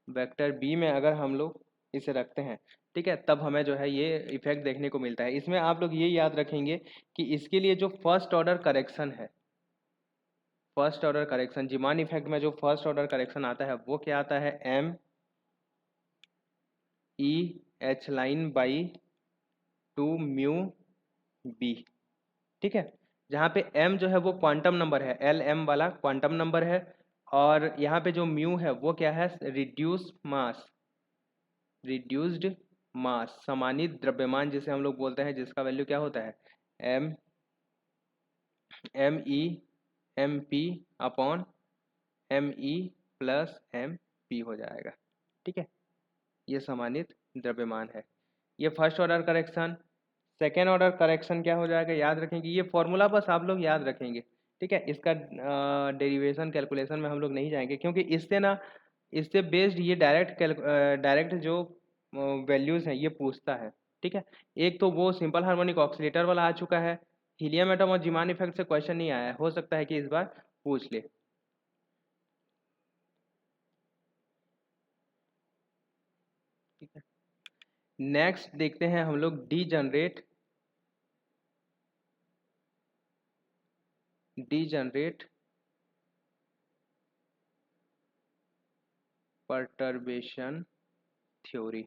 vector B में अगर हम लोग इसे रखते हैं, ठीक है, तब हमें जो है ये इफेक्ट देखने को मिलता है। इसमें आप लोग ये याद रखेंगे कि इसके लिए जो फर्स्ट ऑर्डर करेक्शन है, first order correction Zeeman effect में जो फर्स्ट ऑर्डर करेक्शन आता है वो क्या आता है, M E H line by 2 mu B. ठीक है, जहाँ पे m जो है वो क्वांटम नंबर है, एल एम वाला क्वांटम नंबर है, और यहाँ पे जो म्यू है वो क्या है, रिड्यूस मास, रिड्यूस्ड मास, समानित द्रव्यमान जिसे हम लोग बोलते हैं, जिसका वैल्यू क्या होता है, M E M P upon M E plus M P हो जाएगा। ठीक है, ये समानित द्रव्यमान है। ये first order correction. Second order correction क्या हो जाएगा, याद रखेंगे, ये फॉर्मूला बस आप लोग याद रखेंगे। ठीक है, इसका डेरिवेशन कैलकुलेशन में हम लोग नहीं जाएंगे, क्योंकि इससे ना, इससे बेस्ड ये डायरेक्ट जो वैल्यूज़ हैं ये पूछता है। ठीक है, एक तो वो सिंपल हार्मोनिक ऑक्सीलेटर वाला आ चुका है, हीलियम एटम और जीमान इफेक्ट से क्वेश्चन नहीं आया है, हो सकता है कि इस बार पूछ ले। ठीक है, नेक्स्ट देखते हैं हम लोग degenerate perturbation theory.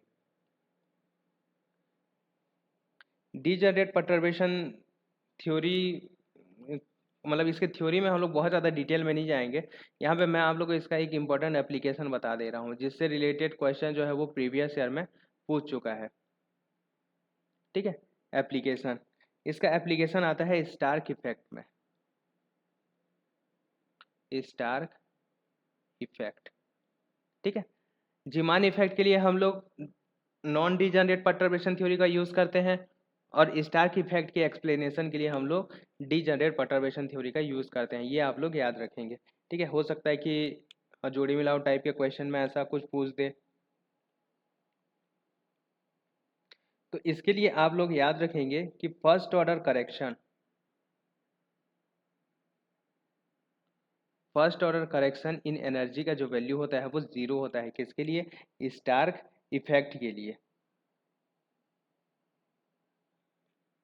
Degenerate perturbation theory, मतलब इसके थ्योरी में हम लोग बहुत ज़्यादा डिटेल में नहीं जाएंगे। यहाँ पे मैं आप लोग को इसका एक इम्पॉर्टेंट एप्लीकेशन बता दे रहा हूँ, जिससे रिलेटेड क्वेश्चन जो है वो प्रीवियस ईयर में पूछ चुका है। ठीक है, एप्लीकेशन, इसका एप्लीकेशन आता है स्टार्क इफेक्ट में, स्टार्क इफेक्ट। ठीक है, जीमान इफेक्ट के लिए हम लोग नॉन डीजनरेट परटर्बेशन थ्योरी का यूज़ करते हैं, और स्टार्क इफेक्ट के एक्सप्लेनेशन के लिए हम लोग डीजनरेट परटर्बेशन थ्योरी का यूज़ करते हैं। ये आप लोग याद रखेंगे। ठीक है, हो सकता है कि जोड़ी मिलाओ टाइप के क्वेश्चन में ऐसा कुछ पूछ दे, तो इसके लिए आप लोग याद रखेंगे कि first order correction in energy का जो वैल्यू होता है वो ज़ीरो होता है। किसके लिए, स्टार्क इफेक्ट के लिए।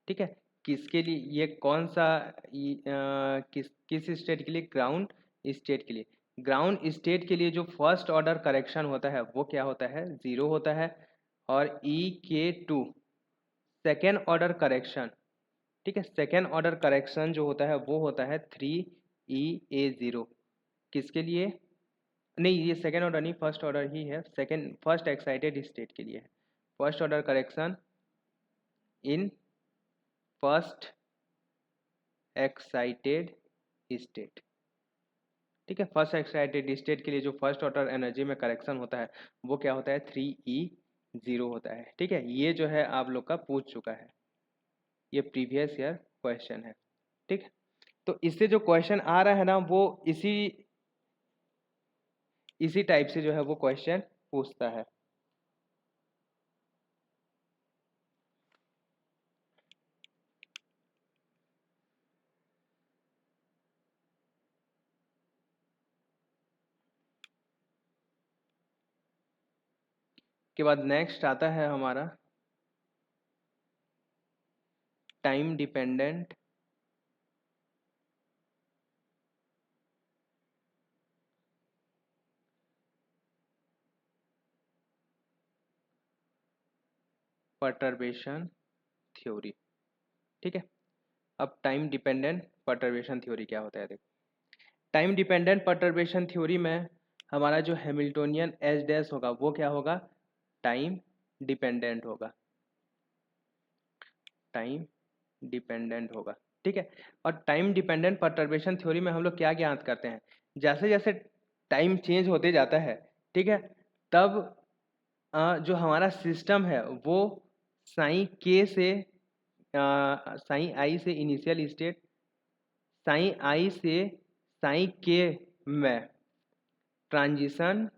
ठीक है, किसके लिए, ये कौन सा, किस स्टेट के लिए, ग्राउंड स्टेट के लिए। ग्राउंड स्टेट के लिए जो फर्स्ट ऑर्डर करेक्शन होता है वो क्या होता है, ज़ीरो होता है। और E के 2 सेकेंड ऑर्डर करेक्शन। ठीक है, सेकेंड ऑर्डर करेक्शन जो होता है वो होता है 3E A0। किसके लिए, नहीं ये सेकेंड ऑर्डर नहीं, फर्स्ट ऑर्डर ही है, सेकेंड फर्स्ट एक्साइटेड स्टेट के लिए है। First order correction in first excited state. ठीक है, फर्स्ट एक्साइटेड स्टेट के लिए जो फर्स्ट ऑर्डर एनर्जी में करेक्शन होता है वो क्या होता है, 3E0 होता है। ठीक है, ये जो है आप लोग का पूछ चुका है, ये प्रीवियस ईयर क्वेश्चन है। ठीक है, तो इससे जो क्वेश्चन आ रहा है ना वो इसी टाइप से जो है वो क्वेश्चन पूछता है। के बाद नेक्स्ट आता है हमारा टाइम डिपेंडेंट परटर्बेशन थ्योरी। ठीक है, अब टाइम डिपेंडेंट परटर्बेशन थ्योरी क्या होता है, देखो। टाइम डिपेंडेंट परटर्बेशन थ्योरी में हमारा जो हैमिल्टोनियन एच डैश होगा वो क्या होगा, टाइम डिपेंडेंट होगा, टाइम डिपेंडेंट होगा। ठीक है, और टाइम डिपेंडेंट परटर्बेशन थ्योरी में हम लोग क्या ज्ञात करते हैं, जैसे जैसे टाइम चेंज होते जाता है, ठीक है, तब जो हमारा सिस्टम है वो साइन के से, साइन आई से इनिशियल स्टेट, साइन आई से साइन के में ट्रांजिशन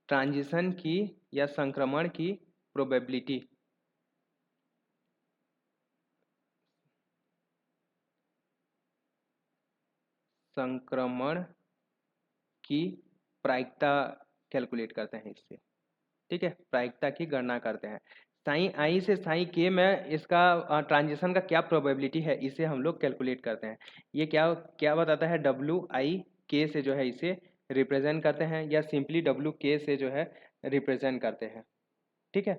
ट्रांजिशन की या संक्रमण की प्रोबेबिलिटी, संक्रमण की प्रायिकता कैलकुलेट करते हैं इससे। ठीक है, प्रायिकता की गणना करते हैं। साइन आई से साइन के में इसका ट्रांजिशन का क्या प्रोबेबिलिटी है इसे हम लोग कैलकुलेट करते हैं। ये क्या क्या बताता है, WI से जो है इसे रिप्रेजेंट करते हैं, या सिंपली WK से जो है रिप्रेजेंट करते हैं। ठीक है,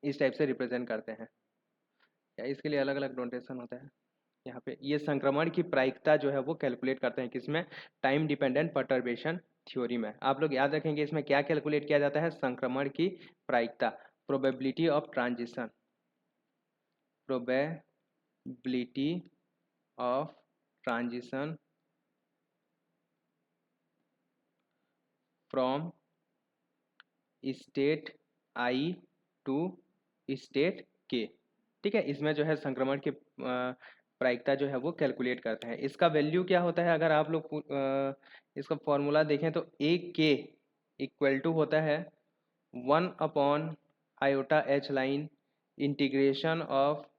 इस टाइप से रिप्रेजेंट करते हैं, या इसके लिए अलग अलग नोटेशन होता है। यहाँ पे ये संक्रमण की प्रायिकता जो है वो कैलकुलेट करते हैं किसमें, टाइम डिपेंडेंट परटर्बेशन थ्योरी में। आप लोग याद रखेंगे इसमें क्या कैलकुलेट किया जाता है, संक्रमण की प्रायिकता, probability of transition, probability of transition from state I to state K. ठीक है, इसमें जो है संक्रमण की प्रायिकता जो है वो कैलकुलेट करते हैं। इसका वैल्यू क्या होता है, अगर आप लोग इसका फॉर्मूला देखें तो ए के इक्वल टू होता है 1/i/h line integration of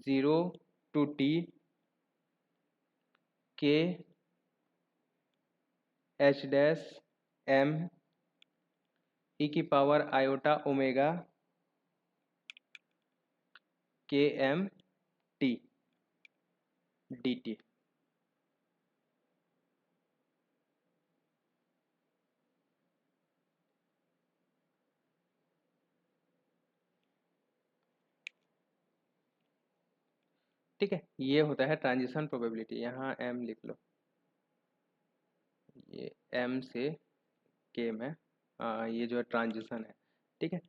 0 to t के h डैश m e की power iota omega K M T D T. ठीक है, ये होता है ट्रांजिशन प्रोबेबिलिटी। यहाँ एम लिख लो, ये एम से के में ये जो है ट्रांजिशन है। ठीक है,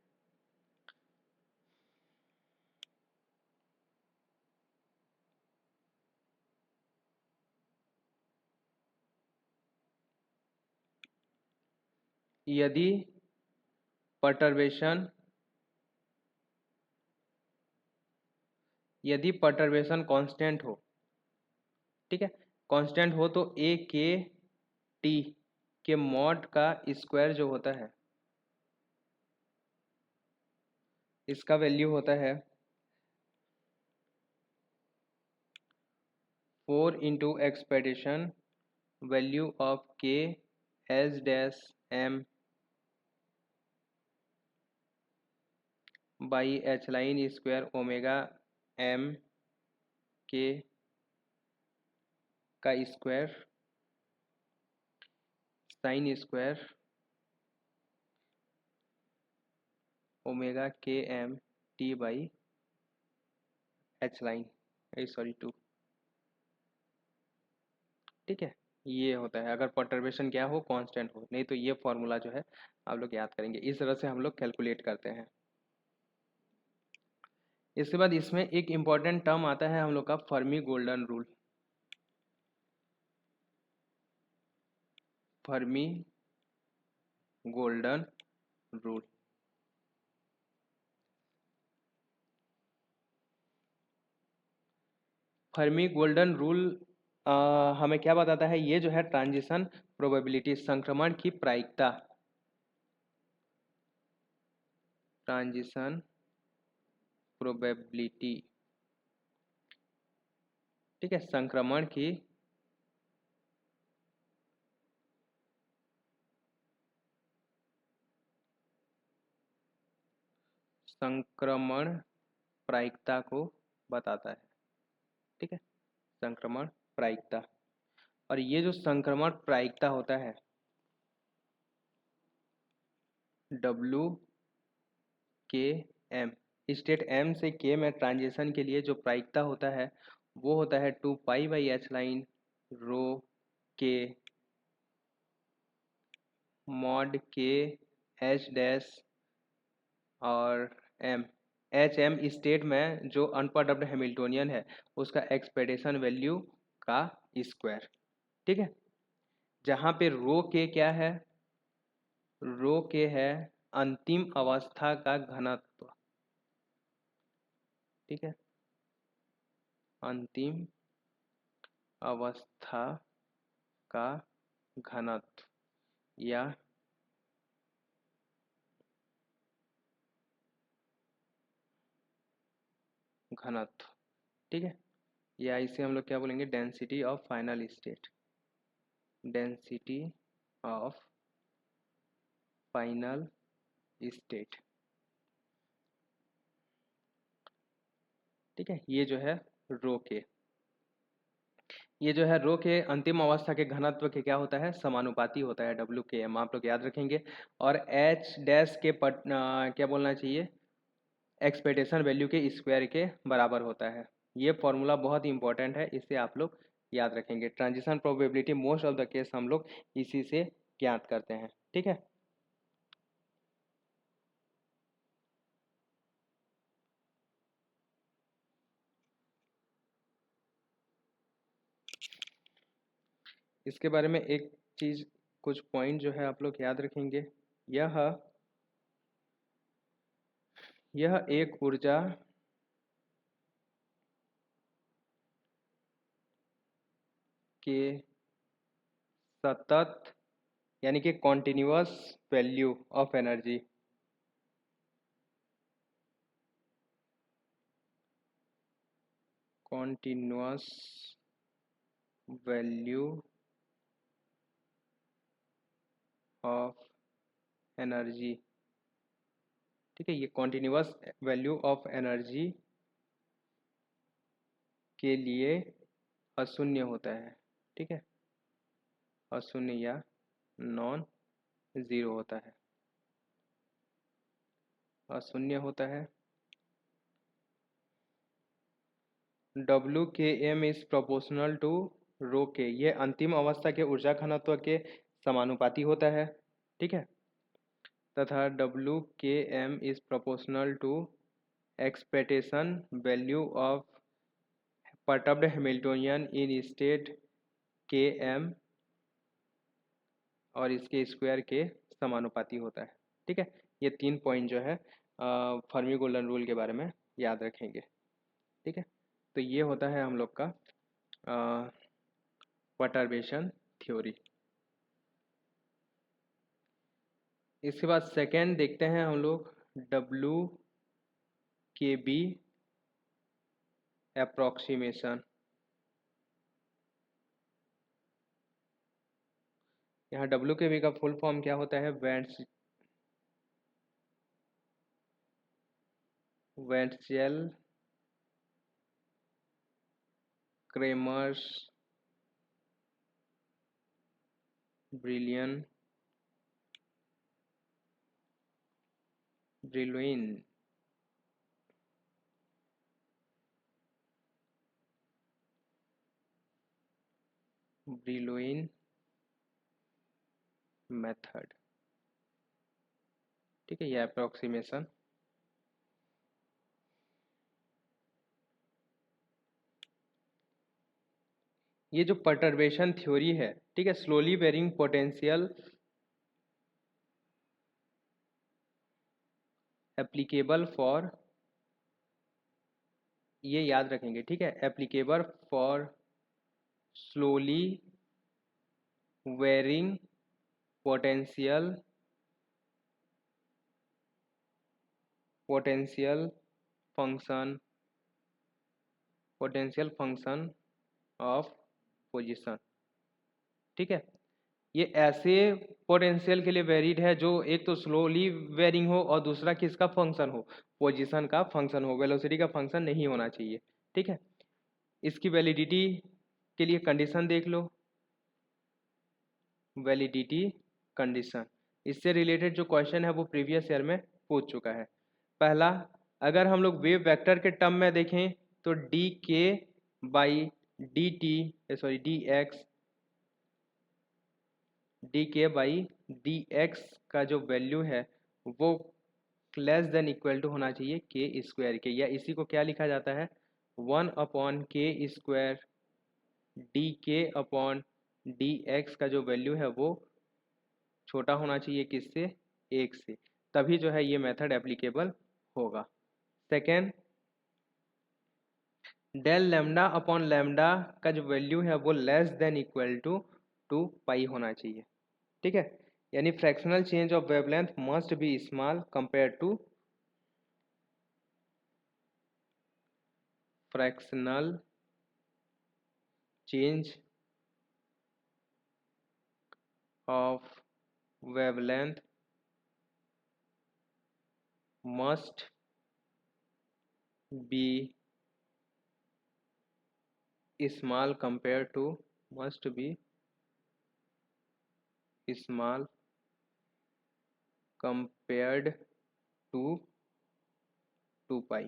यदि परटर्बेशन कांस्टेंट हो, ठीक है, कांस्टेंट हो तो ए के टी के मॉड का स्क्वायर जो होता है, इसका वैल्यू होता है 4 into expectation value of K H dash M by H line square omega M K का square sine square omega K M T by H line, sorry 2। ठीक है, ये होता है अगर परटर्बेशन क्या हो, कांस्टेंट हो। नहीं तो ये फॉर्मूला जो है आप लोग याद करेंगे, इस तरह से हम लोग कैलकुलेट करते हैं। इसके बाद इसमें एक इम्पॉर्टेंट टर्म आता है हम लोग का Fermi golden rule. Fermi golden rule, Fermi golden rule हमें क्या बताता है, ये जो है ट्रांजिशन प्रोबेबिलिटी, संक्रमण की प्रायिकता, ट्रांजिशन प्रोबेबिलिटी, ठीक है, संक्रमण की संक्रमण प्रायिकता को बताता है। ठीक है, संक्रमण प्रायिकता, और ये जो संक्रमण प्रायिकता होता है W के M, स्टेट M से K में ट्रांजिशन के लिए जो प्रायिकता होता है वो होता है 2 पाई बाई एच लाइन रो के मॉड के एच डैश और एम, एच एम स्टेट में जो अनपर्टर्ब्ड हैमिल्टोनियन है उसका एक्सपेक्टेशन वैल्यू का स्क्वायर। ठीक है, जहाँ पे रो के क्या है, रो के है अंतिम अवस्था का घनत्व। ठीक है, अंतिम अवस्था का घनत्व या घनत्व। ठीक है, या इसे हम लोग क्या बोलेंगे, density of final state, density of final state. ठीक है, ये जो है रो के, ये जो है रो के अंतिम अवस्था के घनत्व के क्या होता है, समानुपाती होता है डब्ल्यू के एम, आप लोग याद रखेंगे। और एच डैश के क्या बोलना चाहिए, एक्सपेक्टेशन वैल्यू के स्क्वायर के बराबर होता है। ये फॉर्मूला बहुत इंपॉर्टेंट है, इसे आप लोग याद रखेंगे। Transition probability most of the case हम लोग इसी से ज्ञात करते हैं, ठीक है। इसके बारे में एक चीज़, कुछ पॉइंट जो है आप लोग याद रखेंगे। यह यह एक ऊर्जा के सतत यानी कि continuous value of energy, continuous value of energy, ठीक है। ये कॉन्टिन्यूअस वैल्यू ऑफ एनर्जी के लिए अशून्य होता है, ठीक है। अशून्य या नॉन ज़ीरो होता है, अशून्य होता है। WKM इज प्रोपोर्शनल टू रो के, ये अंतिम अवस्था के ऊर्जा घनत्व के समानुपाती होता है, ठीक है। तथा WKM is proportional to expectation value of perturbed Hamiltonian in state KM और इसके स्क्वायर के समानुपाती होता है, ठीक है। ये 3 पॉइंट जो है फर्मी गोल्डन रूल के बारे में याद रखेंगे, ठीक है। तो ये होता है हम लोग का परटर्बेशन थ्योरी। इसके बाद सेकेंड देखते हैं हम लोग WKB अप्रोक्सीमेशन। यहाँ WKB का फुल फॉर्म क्या होता है? वेंटजेल क्रेमर्स ब्रिलियन ब्रिलुइन ब्रिलुइन मेथड, ठीक है। ये अप्रोक्सीमेशन ये जो परटर्बेशन थ्योरी है, ठीक है, slowly varying potential applicable for, ये याद रखेंगे, ठीक है, applicable for slowly varying potential potential function of position, ठीक है। ये ऐसे पोटेंशियल के लिए वेरिड है जो एक तो स्लोली वेरिंग हो और दूसरा किसका फंक्शन हो? पोजीशन का फंक्शन हो, वेलोसिटी का फंक्शन नहीं होना चाहिए, ठीक है। इसकी वैलिडिटी के लिए कंडीशन देख लो, वैलिडिटी कंडीशन। इससे रिलेटेड जो क्वेश्चन है वो प्रीवियस ईयर में पूछ चुका है। पहला, अगर हम लोग वेव वेक्टर के टर्म में देखें तो डी के by D T sorry D के बाई डी एक्स का जो वैल्यू है वो लेस देन इक्वल टू होना चाहिए के स्क्वायर के, या इसी को क्या लिखा जाता है? 1/k² डी के अपॉन डी एक्स का जो वैल्यू है वो छोटा होना चाहिए किससे? 1 से, तभी जो है ये मेथड एप्लीकेबल होगा। Second, del lambda upon lambda का जो वैल्यू है वो less than equal to 2 pi होना चाहिए, ठीक है। यानी fractional change of wavelength must be small compare to fractional change of wavelength must be small compare to must be small compared to 2 pi.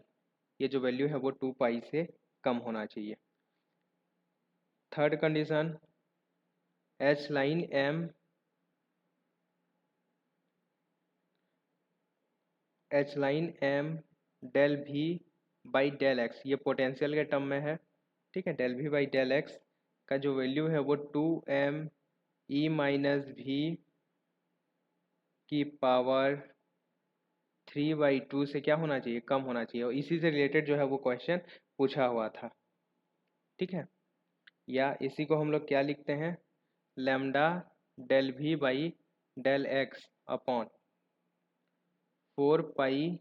ये जो वैल्यू है वो 2 पाई से कम होना चाहिए। Third condition, H line M del V by del X, ये पोटेंशियल के टर्म में है, ठीक है। Del V by del X का जो वैल्यू है वो 2m ई माइनस वी की पावर 3/2 से क्या होना चाहिए, कम होना चाहिए। और इसी से रिलेटेड जो है वो क्वेश्चन पूछा हुआ था, ठीक है। या इसी को हम लोग क्या लिखते हैं, lambda del V by del X upon 4 pi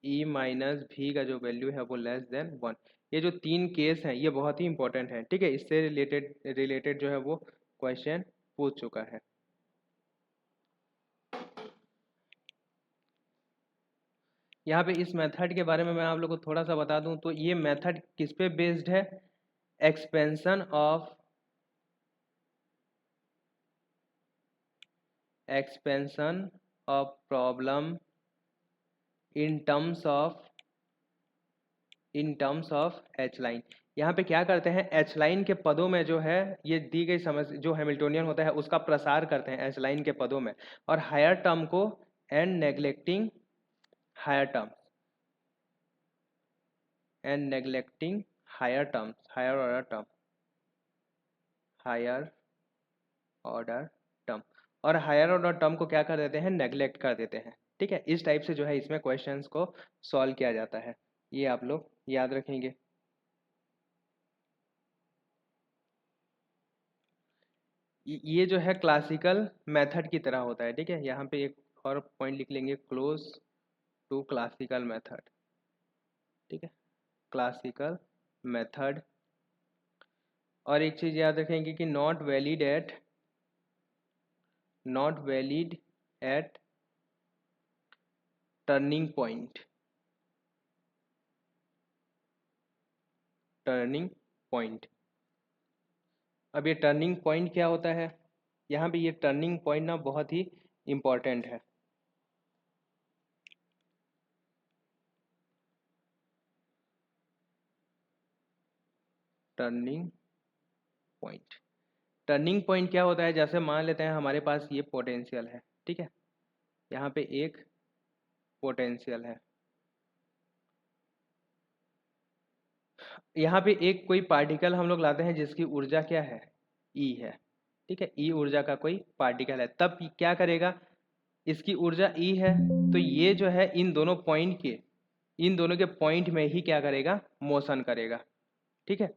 E minus V का जो वैल्यू है वो लेस देन 1। ये जो तीन केस हैं ये बहुत ही इंपॉर्टेंट है, ठीक है। इससे रिलेटेड जो है वो क्वेश्चन पूछ चुका है। यहाँ पे इस मेथड के बारे में मैं आप लोग को थोड़ा सा बता दूं तो ये मेथड किस पे बेस्ड है, expansion of problem in terms of H line. यहाँ पे क्या करते हैं, एच लाइन के पदों में जो है ये दी गई समस्या जो हैमिल्टोनियन होता है उसका प्रसार करते हैं एच लाइन के पदों में, और हायर टर्म को and neglecting higher terms higher terms, higher order term, और हायर ऑर्डर टर्म को क्या कर देते हैं, नेग्लेक्ट कर देते हैं, ठीक है। इस टाइप से जो है इसमें क्वेश्चंस को सॉल्व किया जाता है, ये आप लोग याद रखेंगे। ये जो है क्लासिकल मेथड की तरह होता है, ठीक है। यहाँ पे एक और पॉइंट लिख लेंगे, क्लोज टू क्लासिकल मेथड, ठीक है, क्लासिकल मेथड। और एक चीज़ याद रखेंगे कि not valid at turning point, turning point. अब ये टर्निंग पॉइंट क्या होता है, यहाँ पे ये टर्निंग पॉइंट ना बहुत ही इम्पोर्टेंट है। टर्निंग पॉइंट, टर्निंग पॉइंट क्या होता है, जैसे मान लेते हैं हमारे पास ये पोटेंशियल है, ठीक है। यहाँ पे एक पोटेंशियल है, यहाँ पे एक कोई पार्टिकल हम लोग लाते हैं जिसकी ऊर्जा क्या है, ई है, ठीक है। ई ऊर्जा का कोई पार्टिकल है, तब क्या करेगा, इसकी ऊर्जा ई है, तो ये जो है इन दोनों के पॉइंट में ही क्या करेगा, मोशन करेगा, ठीक है।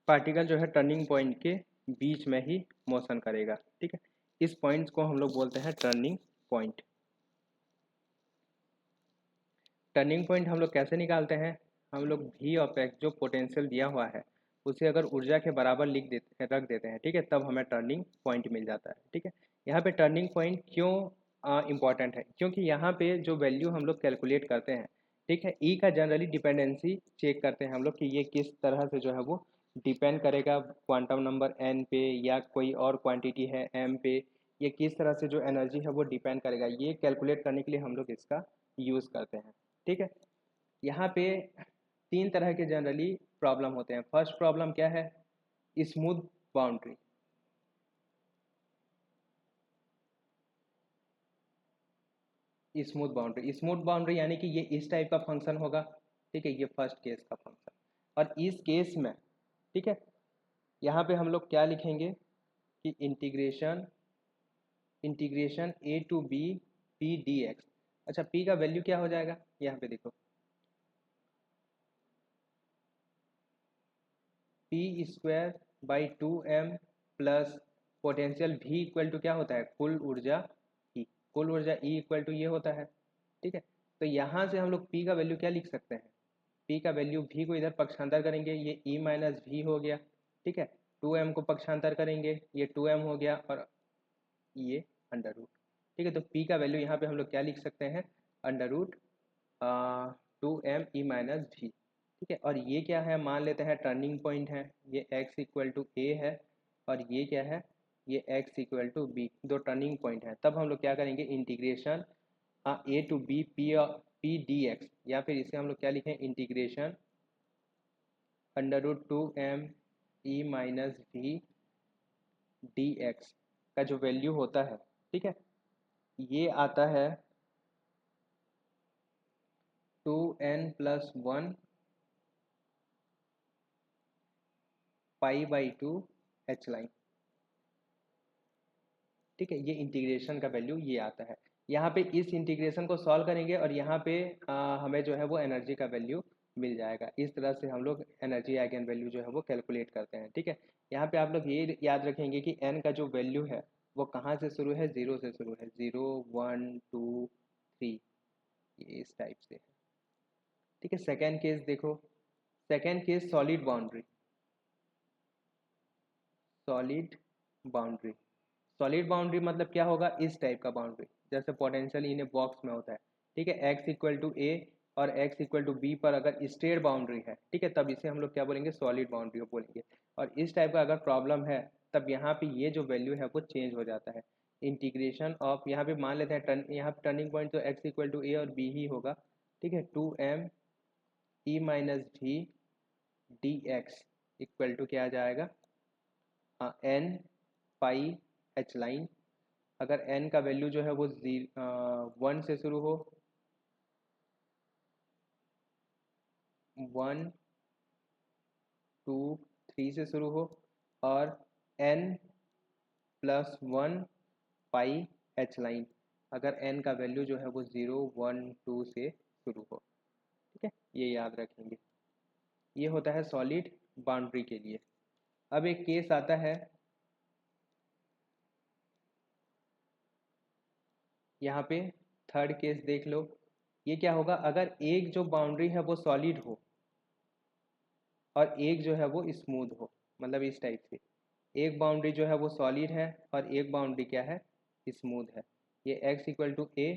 पार्टिकल जो है टर्निंग पॉइंट के बीच में ही मोशन करेगा, ठीक है। इस पॉइंट को हम लोग बोलते हैं टर्निंग पॉइंट। टर्निंग पॉइंट हम लोग कैसे निकालते हैं, हम लोग वी ऑफ एक्स जो पोटेंशियल दिया हुआ है उसे अगर ऊर्जा के बराबर रख देते हैं, ठीक है, तब हमें टर्निंग पॉइंट मिल जाता है, ठीक है। यहाँ पे टर्निंग पॉइंट क्यों इम्पॉर्टेंट है, क्योंकि यहाँ पे जो वैल्यू हम लोग कैलकुलेट करते हैं, ठीक है, ई का जनरली डिपेंडेंसी चेक करते हैं हम लोग कि ये किस तरह से जो है वो डिपेंड करेगा क्वांटम नंबर एन पे, या कोई और क्वांटिटी है एम पे, ये किस तरह से जो एनर्जी है वो डिपेंड करेगा, ये कैलकुलेट करने के लिए हम लोग इसका यूज़ करते हैं, ठीक है। यहाँ पे तीन तरह के जनरली प्रॉब्लम होते हैं। फर्स्ट प्रॉब्लम क्या है, स्मूथ बाउंड्री, स्मूथ बाउंड्री यानी कि ये इस टाइप का फंक्शन होगा, ठीक है, ये फर्स्ट केस का फंक्शन। और इस केस में, ठीक है, यहाँ पे हम लोग क्या लिखेंगे कि integration A to B P D X. अच्छा, पी का वैल्यू क्या हो जाएगा, यहाँ पे देखो, P square by 2m plus potential v equal to क्या होता है, कुल ऊर्जा E। कुल ऊर्जा E इक्वल टू ये होता है, ठीक है। तो यहाँ से हम लोग P का वैल्यू क्या लिख सकते हैं, P का वैल्यू V को इधर पक्षांतर करेंगे, ये E माइनस V हो गया, ठीक है। 2m को पक्षांतर करेंगे, ये 2m हो गया, और ये अंडर रूट, ठीक है। तो P का वैल्यू यहाँ पे हम लोग क्या लिख सकते हैं, under root 2m E minus V, ठीक है। और ये क्या है, मान लेते हैं टर्निंग पॉइंट है, ये x इक्वल टू ए है, और ये क्या है, ये x इक्वल टू बी, दो टर्निंग पॉइंट है। तब हम लोग क्या करेंगे, integration A to B P D X, या फिर इसे हम लोग क्या लिखें, integration under root 2m E minus V D X का जो वैल्यू होता है, ठीक है, ये आता है 2n plus 1 pi by 2 H line, ठीक है। ये इंटीग्रेशन का वैल्यू ये आता है। यहाँ पे इस इंटीग्रेशन को सॉल्व करेंगे और यहाँ पे हमें जो है वो एनर्जी का वैल्यू मिल जाएगा। इस तरह से हम लोग एनर्जी आइगन वैल्यू जो है वो कैलकुलेट करते हैं, ठीक है। यहाँ पे आप लोग ये याद रखेंगे कि एन का जो वैल्यू है वो कहाँ से शुरू है, 0 से शुरू है, 0 1 2 3, ये इस टाइप से है, ठीक है। सेकेंड केस देखो, second case solid boundary, solid boundary, solid boundary मतलब क्या होगा, इस टाइप का बाउंड्री, जैसे पोटेंशियल इन ए बॉक्स में होता है, ठीक है। एक्स इक्वल टू ए और एक्स इक्वल टू बी पर अगर स्ट्रेट बाउंड्री है, ठीक है, तब इसे हम लोग क्या बोलेंगे, सॉलिड बाउंड्री बोलेंगे। और इस टाइप का अगर प्रॉब्लम है तब यहाँ पे ये जो वैल्यू है वो चेंज हो जाता है। इंटीग्रेशन ऑफ, यहाँ पे मान लेते हैं यहाँ पे टर्निंग पॉइंट तो एक्स इक्वल टू ए और बी ही होगा, ठीक है। 2m E minus V D x equal to क्या आ जाएगा, एन पाई एच लाइन। अगर n का वैल्यू जो है वो 1 से शुरू हो, 1 2 3 से शुरू हो, और n प्लस 1 पाई एच लाइन, अगर n का वैल्यू जो है वो 0 1 2 से शुरू हो, ठीक है। ये याद रखेंगे, ये होता है सॉलिड बाउंड्री के लिए। अब एक केस आता है, यहाँ पे थर्ड केस देख लो। ये क्या होगा, अगर एक जो बाउंड्री है वो सॉलिड हो और एक जो है वो स्मूथ हो, मतलब इस टाइप से, एक बाउंड्री जो है वो सॉलिड है और एक बाउंड्री क्या है, स्मूथ है। ये x इक्वल टू ए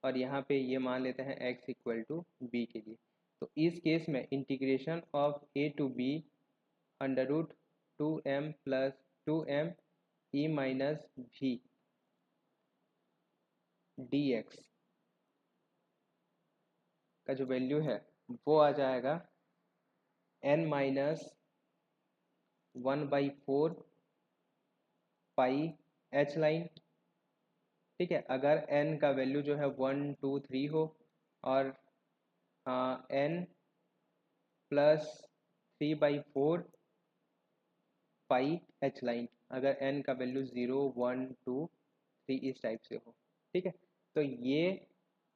और यहाँ पे ये मान लेते हैं x इक्वल टू बी के लिए। तो इस केस में integration of A to B under root 2m plus 2m E minus V D X का जो वैल्यू है वो आ जाएगा n minus 1/4 pi H line, ठीक है। अगर n का वैल्यू जो है 1 2 3 हो, और n प्लस 3/4 पाई एच लाइन, अगर n का वैल्यू 0 1 2 3 इस टाइप से हो, ठीक है। तो ये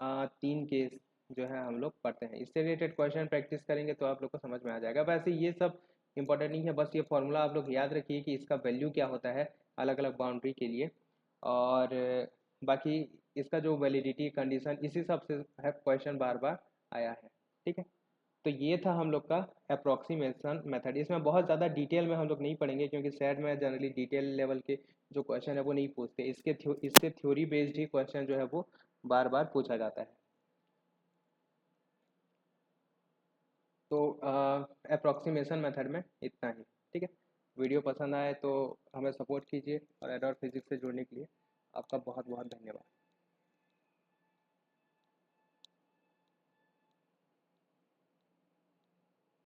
तीन केस जो है हम लोग पढ़ते हैं। इससे रिलेटेड क्वेश्चन प्रैक्टिस करेंगे तो आप लोग को समझ में आ जाएगा। वैसे ये सब इंपॉर्टेंट नहीं है, बस ये फॉर्मूला आप लोग याद रखिए कि इसका वैल्यू क्या होता है अलग अलग बाउंड्री के लिए, और बाकी इसका जो वैलिडिटी कंडीशन इसी सब से है क्वेश्चन बार बार आया है, ठीक है। तो ये था हम लोग का अप्रॉक्सीमेशन मेथड। इसमें बहुत ज़्यादा डिटेल में हम लोग नहीं पढ़ेंगे क्योंकि सेट में जनरली डिटेल लेवल के जो क्वेश्चन है वो नहीं पूछते, इससे थ्योरी बेस्ड ही क्वेश्चन जो है वो बार बार पूछा जाता है। तो अप्रॉक्सीमेशन मेथड में इतना ही, ठीक है। वीडियो पसंद आए तो हमें सपोर्ट कीजिए, और एडोर फिजिक्स से जुड़ने के लिए आपका बहुत बहुत धन्यवाद।